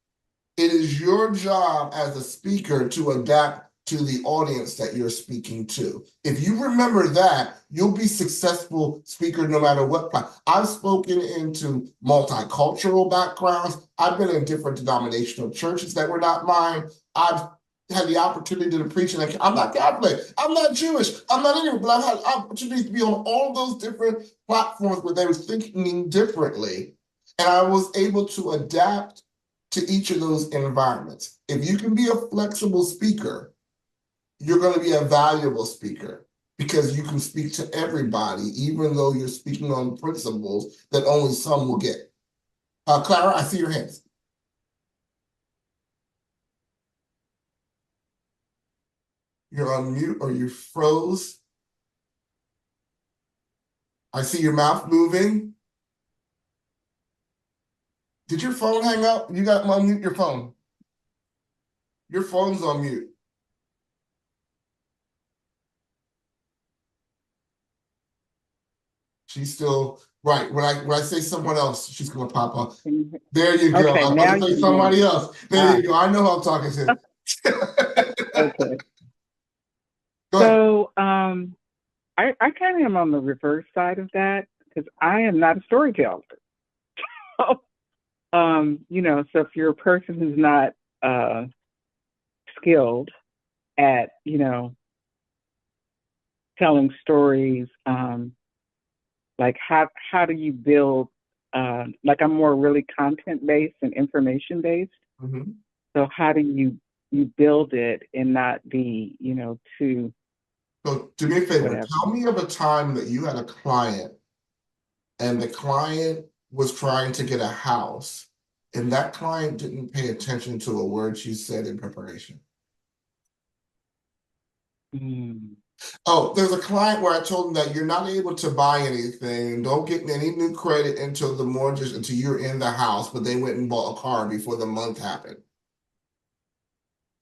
It is your job as a speaker to adapt to the audience that you're speaking to. If you remember that, you'll be successful speaker no matter what. I've spoken into multicultural backgrounds. I've been in different denominational churches that were not mine. I've had the opportunity to preach, and I'm not Catholic, I'm not Jewish, I'm not anyone, but I've had opportunities to be on all those different platforms where they were thinking differently. And I was able to adapt to each of those environments. If you can be a flexible speaker, you're going to be a valuable speaker because you can speak to everybody, even though you're speaking on principles that only some will get. Clara, I see your hands. You're on mute or you froze. I see your mouth moving. Did your phone hang up? You got to unmute your phone. Your phone's on mute. She's still right. When I say someone else, she's gonna pop up. There you go. Okay, I was now gonna say you somebody can. else. There you go. I know who I'm talking to. Okay. Go ahead. So I kind of am on the reverse side of that because I am not a storyteller. You know, so if you're a person who's not skilled at, you know, telling stories, like how do you build, like I'm more really content based and information based. Mhm. So how do you build it and not be, you know, too So do me a favor. whatever. Tell me of a time that you had a client and the client was trying to get a house and that client didn't pay attention to a word you said in preparation. Mm. Oh, there's a client where I told them that you're not able to buy anything, don't get any new credit until the mortgage, until you're in the house, but they went and bought a car before the month happened.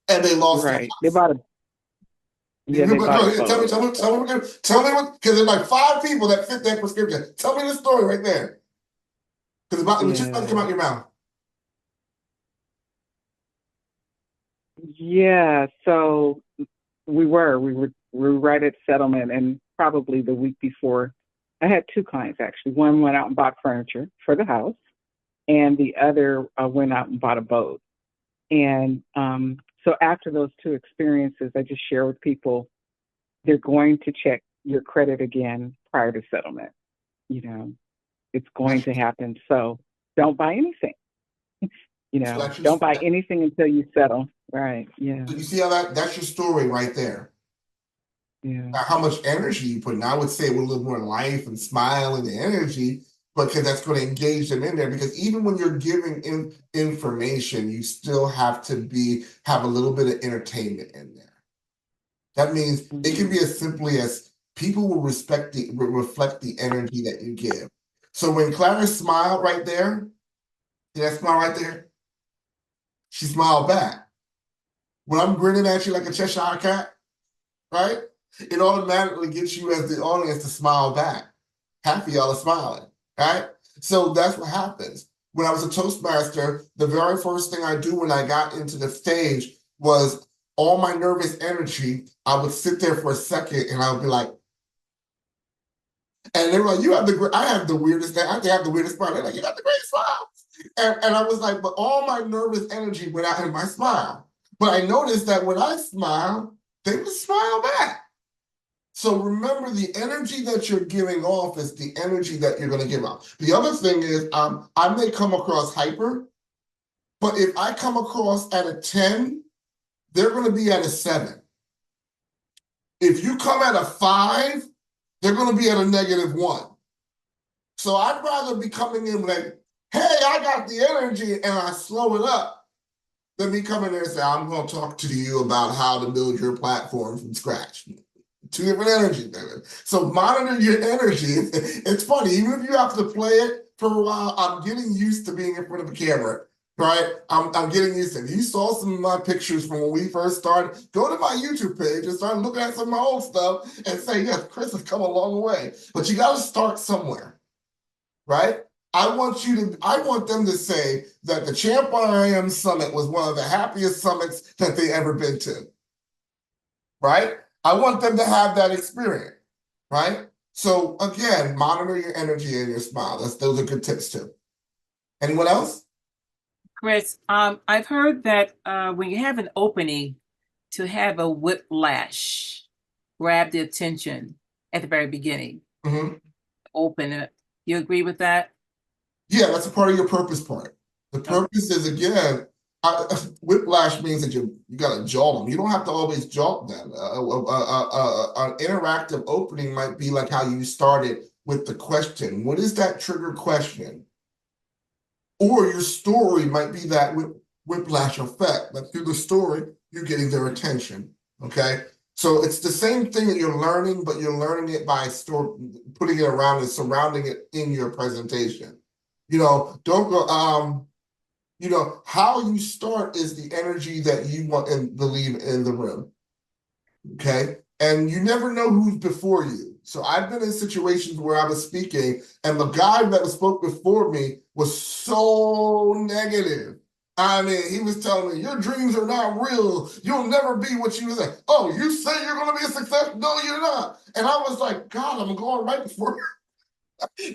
And they lost the Right. house. They bought a Tell me, boat. what, because there's like 5 people that fit that prescription. Tell me the story right there. Because it was just about to come out your mouth. Yeah, so we were right at settlement, and probably the week before, I had 2 clients actually. One went out and bought furniture for the house, and the other went out and bought a boat. And so after those 2 experiences, I just share with people, they're going to check your credit again prior to settlement. You know, it's going to happen. So don't buy anything. You know, don't buy anything until you settle. Right. Yeah. So you see how that's your story right there. Yeah. How much energy you put in. I would say with a little more life and smile and the energy, because that's going to engage them in there. Because even when you're giving information, you still have to have a little bit of entertainment in there. That means it can be as simply as people will reflect the energy that you give. So when Clara smiled right there, see that smile right there? She smiled back. When I'm grinning at you like a Cheshire cat, right? It automatically gets you as the audience to smile back. Half of y'all are smiling, right? So that's what happens. When I was a Toastmaster, the very first thing I do when I got into the stage was all my nervous energy. I would sit there for a second and I would be like, and they were like, I have the weirdest thing. I think I have the weirdest smile. They're like, you got the greatest smile. And I was like, but all my nervous energy went out in my smile. But I noticed that when I smile, they would smile back. So remember, the energy that you're giving off is the energy that you're going to give out. The other thing is, I may come across hyper, but if I come across at a 10, they're going to be at a 7. If you come at a 5, they're going to be at a -1. So I'd rather be coming in like, hey, I got the energy, and I slow it up, than me coming in and say, I'm going to talk to you about how to build your platform from scratch. 2 different energy. So monitor your energy. It's funny, even if you have to play it for a while, I'm getting used to being in front of a camera, right? I'm getting used to it. You saw some of my pictures from when we first started. Go to my YouTube page and start looking at some of my old stuff and say, yes, Chris has come a long way. But you got to start somewhere, right? I want them to say that the CHAMPIAM Summit was one of the happiest summits that they ever been to, right? I want them to have that experience, right? So again, monitor your energy and your smile. Those are good tips too. Anyone else? Chris, I've heard that when you have an opening, to have a whiplash grab the attention at the very beginning. Mm-hmm. Open it. You agree with that? Yeah, that's a part of your purpose part. The purpose is, again, whiplash means that you got to jolt them. You don't have to always jolt them. An interactive opening might be like how you started with the question. What is that trigger question? Or your story might be that whiplash effect. But through the story, you're getting their attention. Okay? So it's the same thing that you're learning, but you're learning it by putting it around and surrounding it in your presentation. Don't go, how you start is the energy that you want and believe in the room. Okay. And you never know who's before you. So I've been in situations where I was speaking and the guy that spoke before me was so negative. I mean, he was telling me, your dreams are not real. You'll never be what you say. Oh, you say you're going to be a success? No, you're not. And I was like, God, I'm going right before,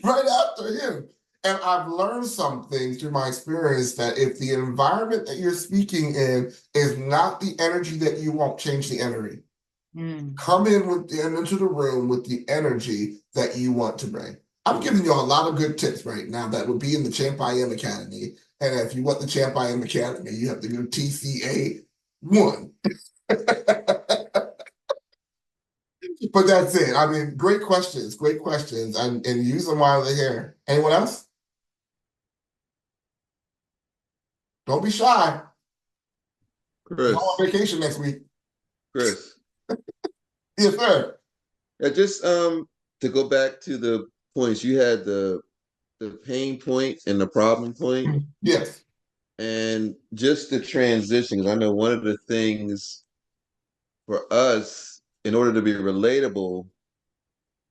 right after him. And I've learned some things through my experience that if the environment that you're speaking in is not the energy that you want, change the energy. Come in into the room with the energy that you want to bring. I'm giving you a lot of good tips right now that would be in the CHAMPIAM Academy. And if you want the CHAMPIAM Academy, you have to go TCA 1. But that's it. I mean, great questions, and use them while they're here. Anyone else? Don't be shy. Chris. I'm on vacation next week. Chris. Yes, sir. Yeah, just to go back to the points, you had the pain point and the problem point. Yes. And just the transition, because I know one of the things for us, in order to be relatable,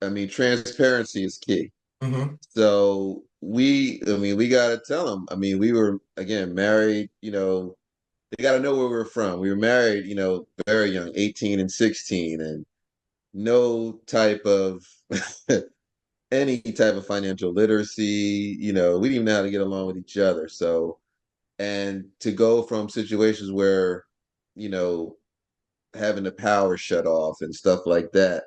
I mean, transparency is key. So we got to tell them. I mean, we were, again, married, they got to know where we were from. We were married, very young, 18 and 16, and no type of any type of financial literacy. We didn't even know how to get along with each other. So, and to go from situations where, having the power shut off and stuff like that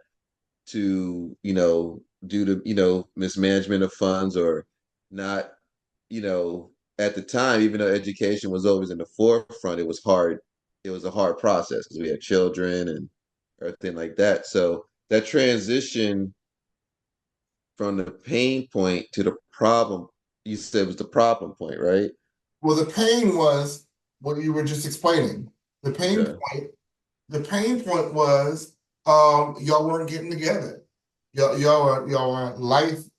to, due to, mismanagement of funds or not, at the time, even though education was always in the forefront, it was hard. It was a hard process because we had children and everything like that. So that transition from the pain point to the problem, you said was the problem point, right? Well, the pain was what you were just explaining. The pain point was y'all weren't getting together. Y'all were life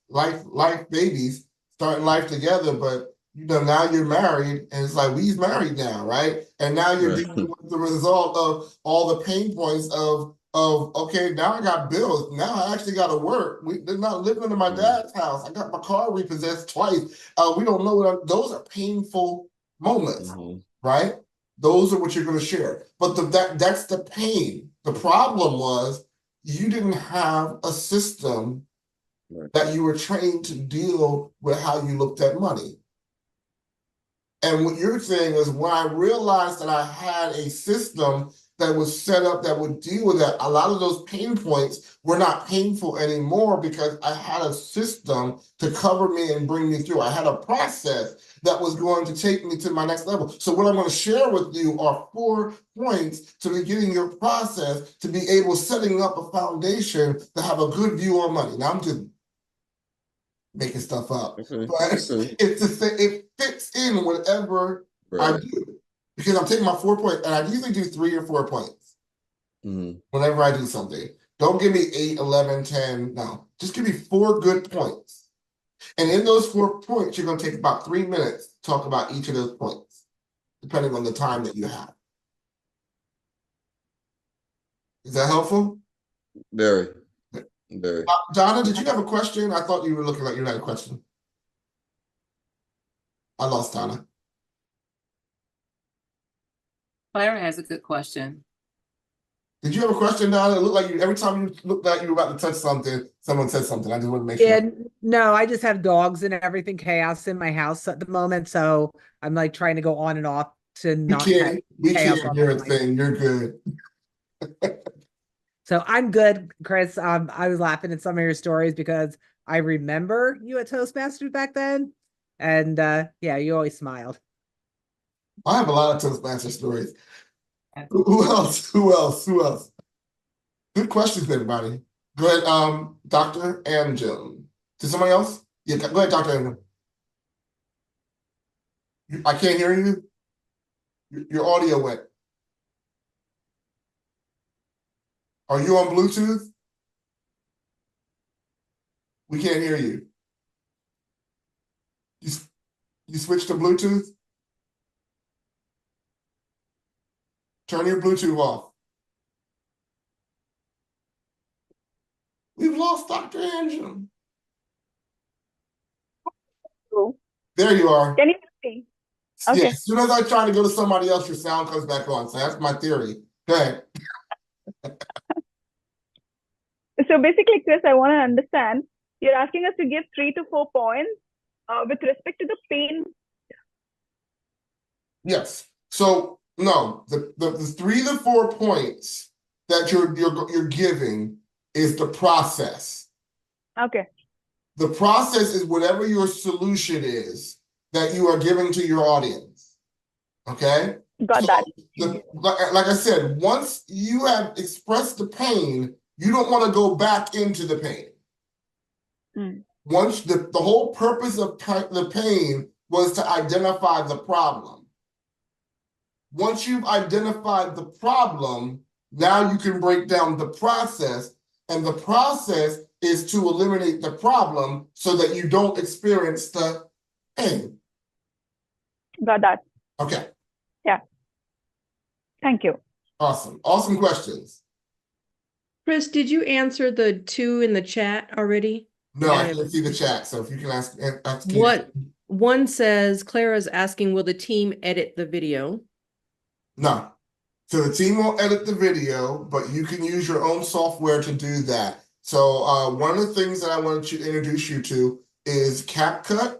babies starting life together, but now you're married and it's like we's married now, right? And now you're dealing with the result of all the pain points of okay, now I got bills. Now I actually got to work. They're not living in my dad's house. I got my car repossessed twice. We don't know those are painful moments, right? Those are what you're going to share. But that's the pain. The problem was you didn't have a system that you were trained to deal with how you looked at money. And what you're saying is when I realized that I had a system that was set up that would deal with that, a lot of those pain points were not painful anymore because I had a system to cover me and bring me through. I had a process that was going to take me to my next level. So what I'm going to share with you are 4 points to beginning your process to be able setting up a foundation to have a good view on money. Now I'm just making stuff up, but it fits in whatever I do because I'm taking my 4 points and I usually do 3 or 4 points whenever I do something. Don't give me 8, 11, 10. No, just give me 4 good points. And in those 4 points, you're going to take about 3 minutes to talk about each of those points, depending on the time that you have. Is that helpful? Very. Donna, did you have a question? I thought you were looking like you had a question. I lost Donna. Clara has a good question. Did you have a question, Donna? It looked like every time you looked like you were about to touch something, someone said something. I just want to make sure. Yeah, no, I just have dogs and everything chaos in my house at the moment. So I'm like trying to go on and off to not have we chaos can't on hear my a mind. thing. You're good. So I'm good, Chris. I was laughing at some of your stories because I remember you at Toastmasters back then. And yeah, you always smiled. I have a lot of Toastmaster stories. Who else? Good questions, everybody. Go ahead, Dr. Angel. Did somebody else? Yeah, go ahead, Dr. Angel. I can't hear you. Your audio went. Are you on Bluetooth? We can't hear you. You switch to Bluetooth? Turn your Bluetooth off. We've lost Dr. Angela. There you are. Can you see? Okay. Yeah, as soon as I try to go to somebody else, your sound comes back on. So that's my theory. Go ahead. So basically, Chris, I want to understand, you're asking us to give 3 to 4 points with respect to the pain. Yes. So no, the 3 to 4 points that you're giving is the process. Okay. The process is whatever your solution is that you are giving to your audience. Okay? Got that. Like I said, once you have expressed the pain, you don't want to go back into the pain. Once the whole purpose of the pain was to identify the problem. Once you've identified the problem, now you can break down the process, and the process is to eliminate the problem so that you don't experience the pain. Got that. Okay. Yeah. Thank you. Awesome. Awesome questions. Chris, did you answer the 2 in the chat already? No, I can't see the chat. So if you can ask what one says, Clara's asking, will the team edit the video? No. So the team will edit the video, but you can use your own software to do that. So one of the things that I wanted to introduce you to is CapCut.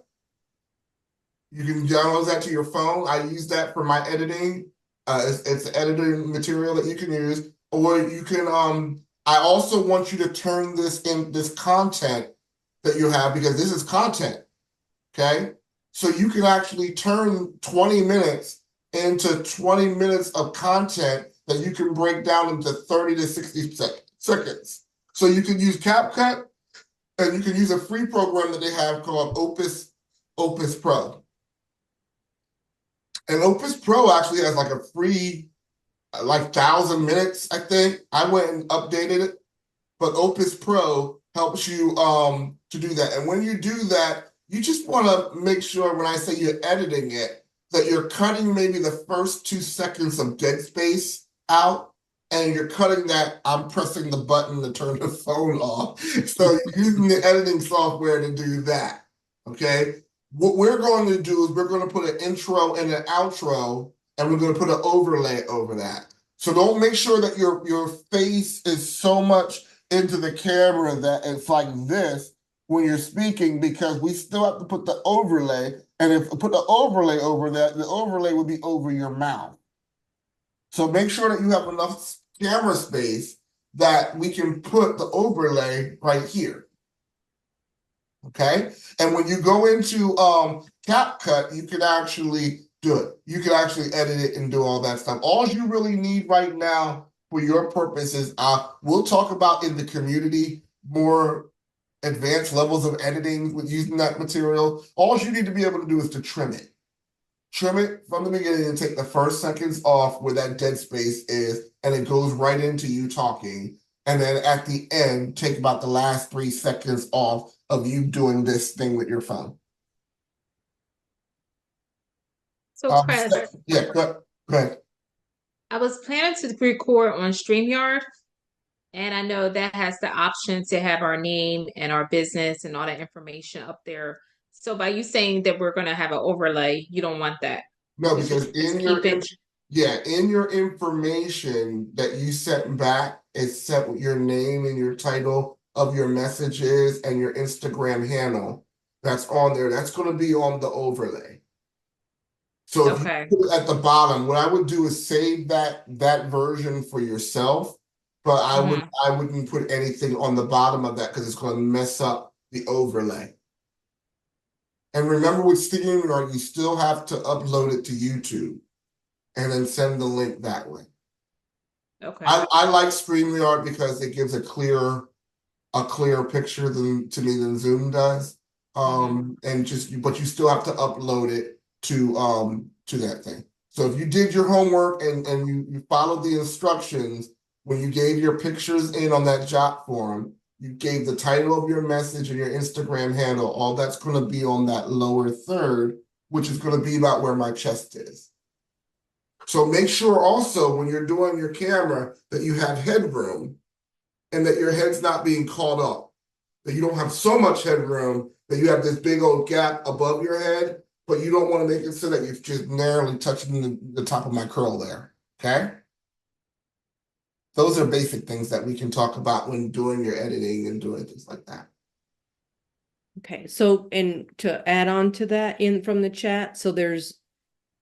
You can download that to your phone. I use that for my editing. It's editing material that you can use, or you can. I also want you to turn this content that you have, because this is content. Okay, so you can actually turn 20 minutes into 20 minutes of content that you can break down into 30 to 60 seconds. So you can use CapCut, and you can use a free program that they have called Opus Pro. And Opus Pro actually has like a free, like 1,000 minutes, I think. I went and updated it, but Opus Pro helps you to do that. And when you do that, you just want to make sure when I say you're editing it, that you're cutting maybe the first 2 seconds of dead space out, and you're cutting that. I'm pressing the button to turn the phone off. So you're using the editing software to do that, okay? What we're going to do is we're going to put an intro and an outro, and we're going to put an overlay over that. So don't make sure that your face is so much into the camera that it's like this when you're speaking, because we still have to put the overlay. And if we put the overlay over that, the overlay would be over your mouth. So make sure that you have enough camera space that we can put the overlay right here. Okay? And when you go into CapCut, you can actually do it. You can actually edit it and do all that stuff. All you really need right now for your purposes, we'll talk about in the community more advanced levels of editing with using that material. All you need to be able to do is to trim it. Trim it from the beginning and take the first seconds off where that dead space is, and it goes right into you talking. And then at the end, take about the last 3 seconds off of you doing this thing with your phone. So Chris, yeah, go ahead. I was planning to record on StreamYard, and I know that has the option to have our name and our business and all that information up there. So by you saying that we're going to have an overlay, you don't want that? No, because in your information that you sent back, it's set with your name and your title of your messages and your Instagram handle. That's on there. That's going to be on the overlay. So if you put it at the bottom, what I would do is save that version for yourself, but I wouldn't put anything on the bottom of that, because it's going to mess up the overlay. And remember, with StreamYard, you still have to upload it to YouTube and then send the link that way. Okay. I like StreamYard because it gives a clearer picture to me than Zoom does. But you still have to upload it to that thing. So if you did your homework and you followed the instructions, when you gave your pictures in on that jot form, you gave the title of your message and your Instagram handle. All that's going to be on that lower third, which is going to be about where my chest is. So make sure also when you're doing your camera that you have headroom and that your head's not being caught up, that you don't have so much headroom that you have this big old gap above your head, but you don't want to make it so that you're just narrowly touching the top of my curl there, okay? Those are basic things that we can talk about when doing your editing and doing things like that. Okay, so, and to add on to that from the chat, so there's,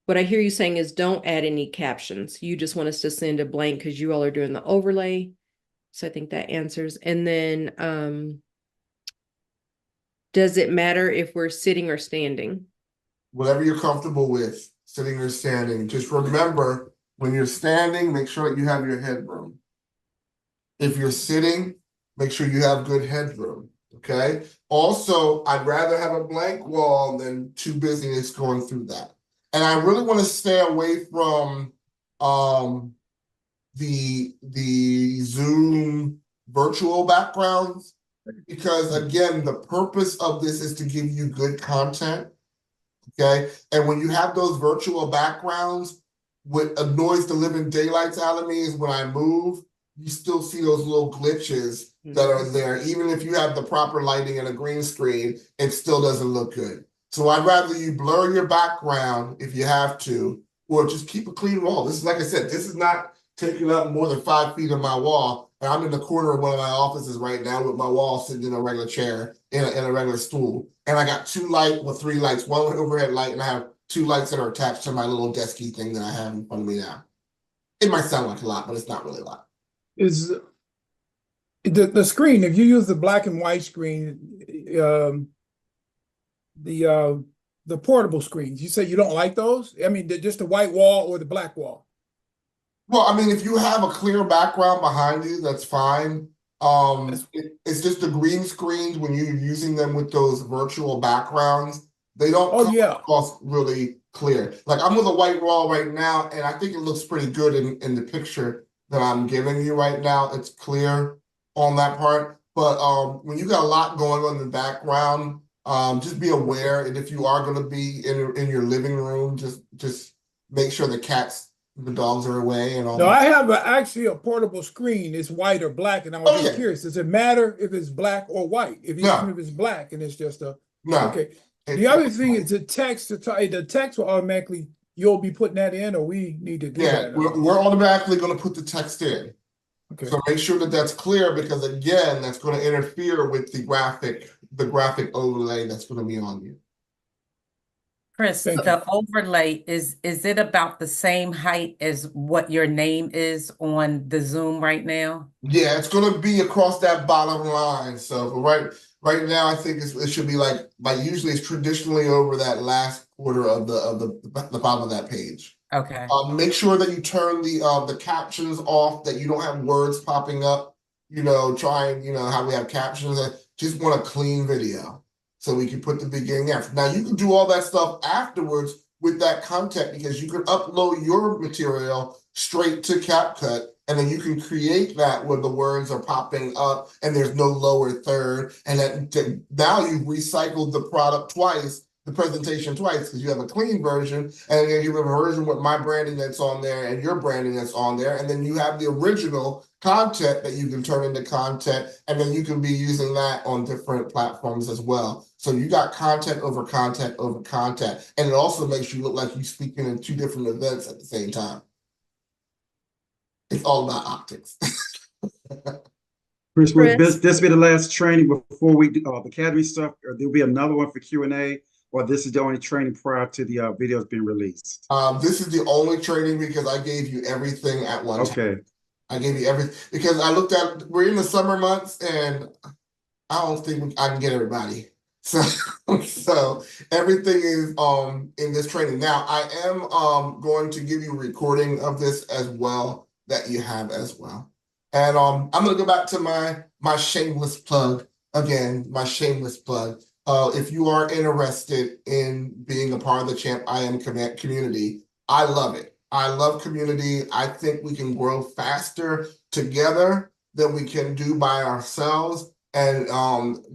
what I hear you saying is don't add any captions. You just want us to send a blank because you all are doing the overlay. So I think that answers. And then, does it matter if we're sitting or standing? Whatever you're comfortable with, sitting or standing. Just remember, when you're standing, make sure that you have your headroom. If you're sitting, make sure you have good headroom, okay? Also, I'd rather have a blank wall than too busyness going through that. And I really want to stay away from the Zoom virtual backgrounds, because again, the purpose of this is to give you good content, okay? And when you have those virtual backgrounds, what annoys the living daylights out of me is when I move, you still see those little glitches that are there. Even if you have the proper lighting and a green screen, it still doesn't look good. So I'd rather you blur your background if you have to, or just keep a clean wall. This is, like I said, this is not taking up more than 5 feet of my wall. And I'm in the corner of one of my offices right now with my wall sitting in a regular chair, in a regular stool. And I got 3 lights, one overhead light, and I have 2 lights that are attached to my little desky thing that I have in front of me now. It might sound like a lot, but it's not really a lot. Is the screen, if you use the black and white screen, the portable screens, you say you don't like those? I mean, just the white wall or the black wall? Well, I mean, if you have a clear background behind you, that's fine. It's just the green screens when you're using them with those virtual backgrounds, they don't come across really clear. Like I'm with a white wall right now, and I think it looks pretty good in the picture that I'm giving you right now. It's clear on that part. But when you got a lot going on in the background, just be aware. And if you are going to be in your living room, just make sure the dogs are away and all. No, I have actually a portable screen. It's white or black, and I was just curious. Does it matter if it's black or white? If it's black and it's just a okay. The other thing is the text. The text will automatically. You'll be putting that in, or we need to do that. We're automatically going to put the text in. Okay. So make sure that that's clear, because again, that's going to interfere with the graphic overlay that's going to be on you. Chris, the overlay, is it about the same height as what your name is on the Zoom right now? Yeah, it's going to be across that bottom line. So right now, I think it should be like usually it's traditionally over that last quarter of the bottom of that page. Okay. Make sure that you turn the captions off, that you don't have words popping up. Trying how we have captions. Just want a clean video. So we can put the beginning after. Now you can do all that stuff afterwards with that content, because you can upload your material straight to CapCut, and then you can create that where the words are popping up and there's no lower third. And now you've recycled the product twice, the presentation twice, because you have a clean version, and then you have a version with my branding that's on there and your branding that's on there. And then you have the original content that you can turn into content, and then you can be using that on different platforms as well. So you got content over content over content, and it also makes you look like you're speaking in 2 different events at the same time. It's all about optics. Chris, will this be the last training before we do the Academy stuff, or there'll be another one for Q&A, or this is the only training prior to the videos being released? This is the only training, because I gave you everything at one time. I gave you everything because I looked at, we're in the summer months, and I don't think I can get everybody. So everything is in this training. Now I am going to give you a recording of this as well that you have as well. And I'm gonna go back to my shameless plug again, my shameless plug. If you are interested in being a part of the ChampIM community, I love it. I love community. I think we can grow faster together than we can do by ourselves. And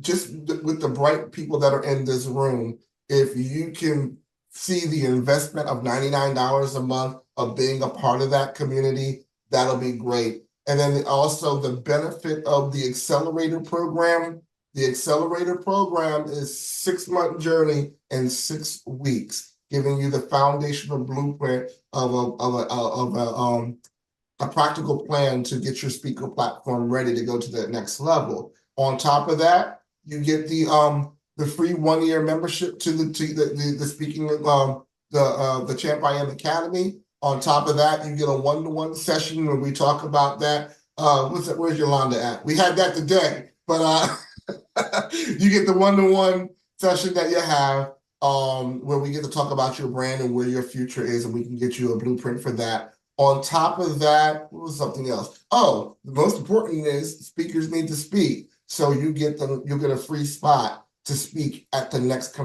just with the bright people that are in this room, if you can see the investment of $99 a month of being a part of that community, that'll be great. And then also the benefit of the accelerator program. The accelerator program is 6-month journey in 6 weeks, giving you the foundational blueprint of a practical plan to get your speaker platform ready to go to the next level. On top of that, you get the free 1-year membership to the speaking the CHAMPIAM Academy. On top of that, you get a 1-to-1 session where we talk about that. Where's Yolanda at? We had that today, but you get the 1-to-1 session that you have where we get to talk about your brand and where your future is, and we can get you a blueprint for that. On top of that, what was something else? Oh, the most important is speakers need to speak. So you get a free spot to speak at the next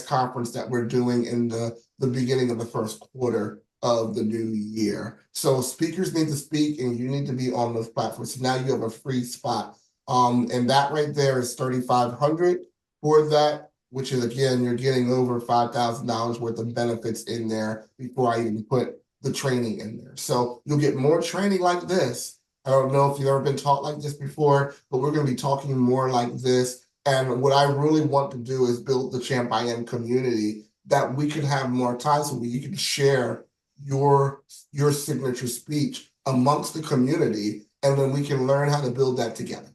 conference that we're doing in the beginning of the first quarter of the new year. So speakers need to speak, and you need to be on those platforms. So now you have a free spot. And that right there is $3,500 for that, which is, again, you're getting over $5,000 worth of benefits in there before I even put the training in there. So you'll get more training like this. I don't know if you've ever been taught like this before, but we're going to be talking more like this. And what I really want to do is build the CHAMPIAM community that we can have more time so you can share your signature speech amongst the community, and then we can learn how to build that together.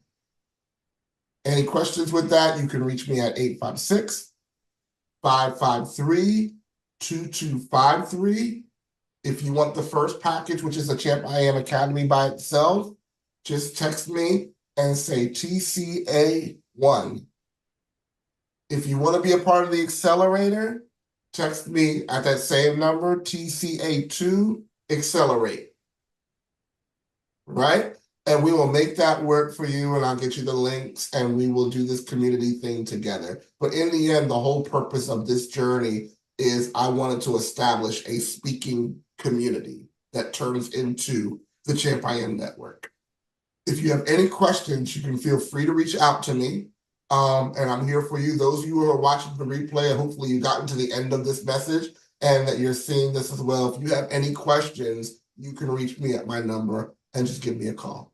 Any questions with that, you can reach me at 856-553-2253. If you want the first package, which is the CHAMPIAM Academy by itself, just text me and say TCA1. If you want to be a part of the accelerator, text me at that same number, TCA2 Accelerate. Right? And we will make that work for you, and I'll get you the links, and we will do this community thing together. But in the end, the whole purpose of this journey is I wanted to establish a speaking community that turns into the CHAMPIAM network. If you have any questions, you can feel free to reach out to me, and I'm here for you. Those of you who are watching the replay, hopefully you've gotten to the end of this message and that you're seeing this as well. If you have any questions, you can reach me at my number and just give me a call.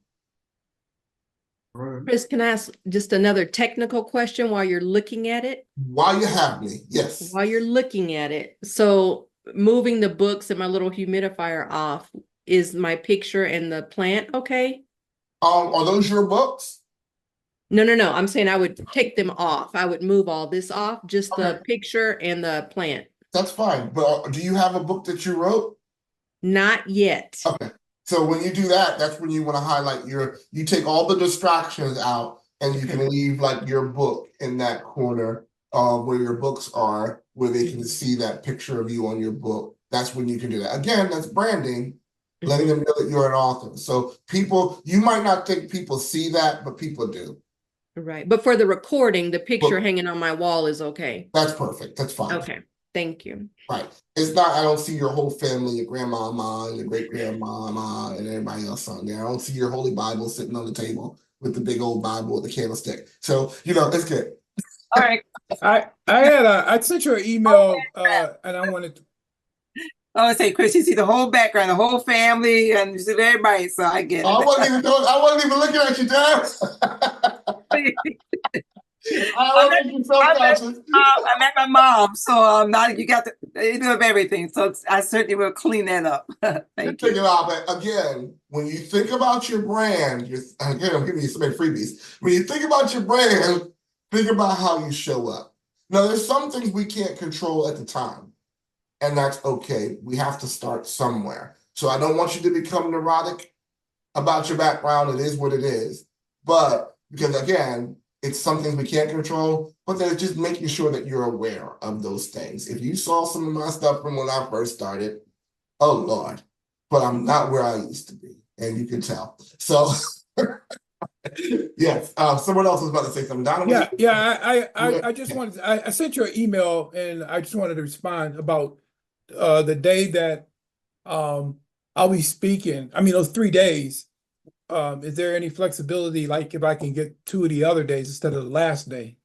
Chris, can I ask just another technical question while you're looking at it? While you have me, yes. While you're looking at it. So moving the books and my little humidifier off, is my picture and the plant okay? Are those your books? No. I'm saying I would take them off. I would move all this off, just the picture and the plant. That's fine. But do you have a book that you wrote? Not yet. Okay. So when you do that, that's when you want to highlight you take all the distractions out, and you can leave like your book in that corner where your books are, where they can see that picture of you on your book. That's when you can do that. Again, that's branding, letting them know that you're an author. So people, you might not think people see that, but people do. Right. But for the recording, the picture hanging on my wall is okay. That's perfect. That's fine. Okay. Thank you. Right. It's not, I don't see your whole family, your grandmama and your great-grandmama and everybody else on there. I don't see your Holy Bible sitting on the table with the big old Bible with the candlestick. So, it's good. All right. I sent you an email and I wanted to. I want to say, Chris, you see the whole background, the whole family, and you see everybody, so I get it. I wasn't even looking at you, Dad. I'm at my mom, so you got to do everything. So I certainly will clean that up. Thank you. But again, when you think about your brand, I'm giving you so many freebies. When you think about your brand, think about how you show up. Now, there's some things we can't control at the time, and that's okay. We have to start somewhere. So I don't want you to become neurotic about your background. It is what it is. But because again, it's something we can't control, but they're just making sure that you're aware of those things. If you saw some of my stuff from when I first started, oh Lord, but I'm not where I used to be, and you can tell. So, yes, someone else was about to say something. Donovan? I just wanted I sent you an email, and I just wanted to respond about the day that I'll be speaking. I mean, those 3 days. is there any flexibility, like if I can get 2 of the other days instead of the last day?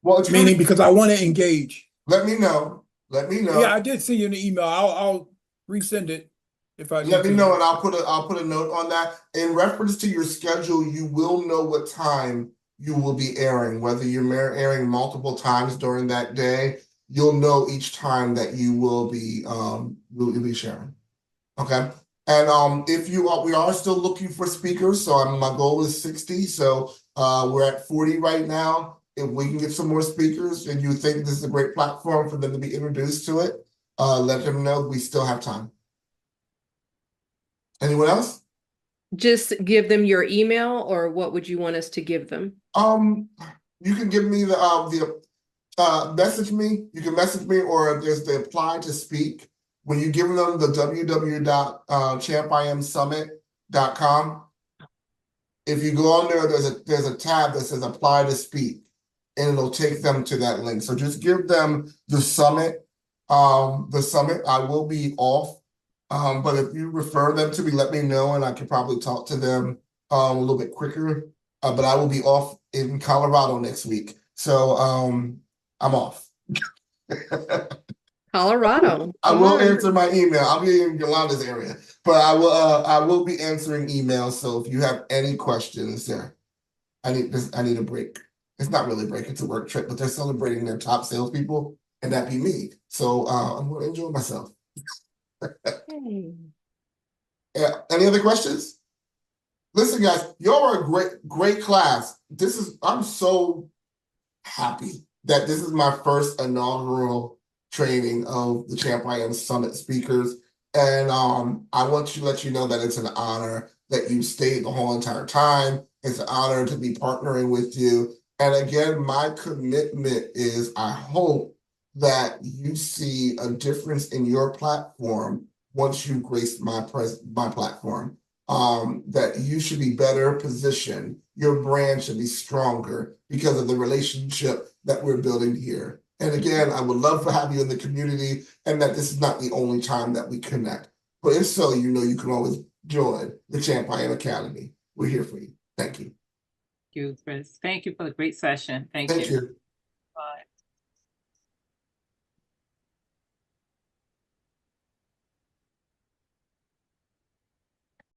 Well, it's Meaning because I want to engage. let me know. Let me know. Yeah, I did see you in the email. I'll resend it if I need Let me to. know, and I'll put a note on that. In reference to your schedule, you will know what time you will be airing, whether you're airing multiple times during that day. You'll know each time that you will be sharing. Okay. And if you are, we are still looking for speakers. So my goal is 60. So we're at 40 right now. If we can get some more speakers and you think this is a great platform for them to be introduced to it, let them know we still have time. Anyone else? Just give them your email, or what would you want us to give them? You can give me the message me. You can message me, or there's the apply to speak. When you give them the www.champiamsummit.com, if you go on there, there's a tab that says apply to speak, and it'll take them to that link. So just give them the summit. The summit. I will be off. But if you refer them to me, let me know, and I can probably talk to them a little bit quicker. But I will be off in Colorado next week, so I'm off. Colorado. I will answer my email. I'll be in Yolanda's area, but I will be answering emails. So if you have any questions there, I need a break. It's not really a break, it's a work trip, but they're celebrating their top salespeople, and that'd be me. So I'm gonna enjoy myself. Yeah. Any other questions? Listen, guys, y'all are a great class. I'm so happy that this is my first inaugural training of the CHAMPIAM Summit speakers. And I want to let you know that it's an honor that you stayed the whole entire time. It's an honor to be partnering with you. And again, my commitment is I hope that you see a difference in your platform once you grace my platform. That you should be better positioned. Your brand should be stronger because of the relationship that we're building here. And again, I would love to have you in the community, and that this is not the only time that we connect. But if so, you know you can always join the CHAMPIAM Academy. We're here for you. Thank you. Thank you, Chris. Thank you for the great session. Thank Thank you. you.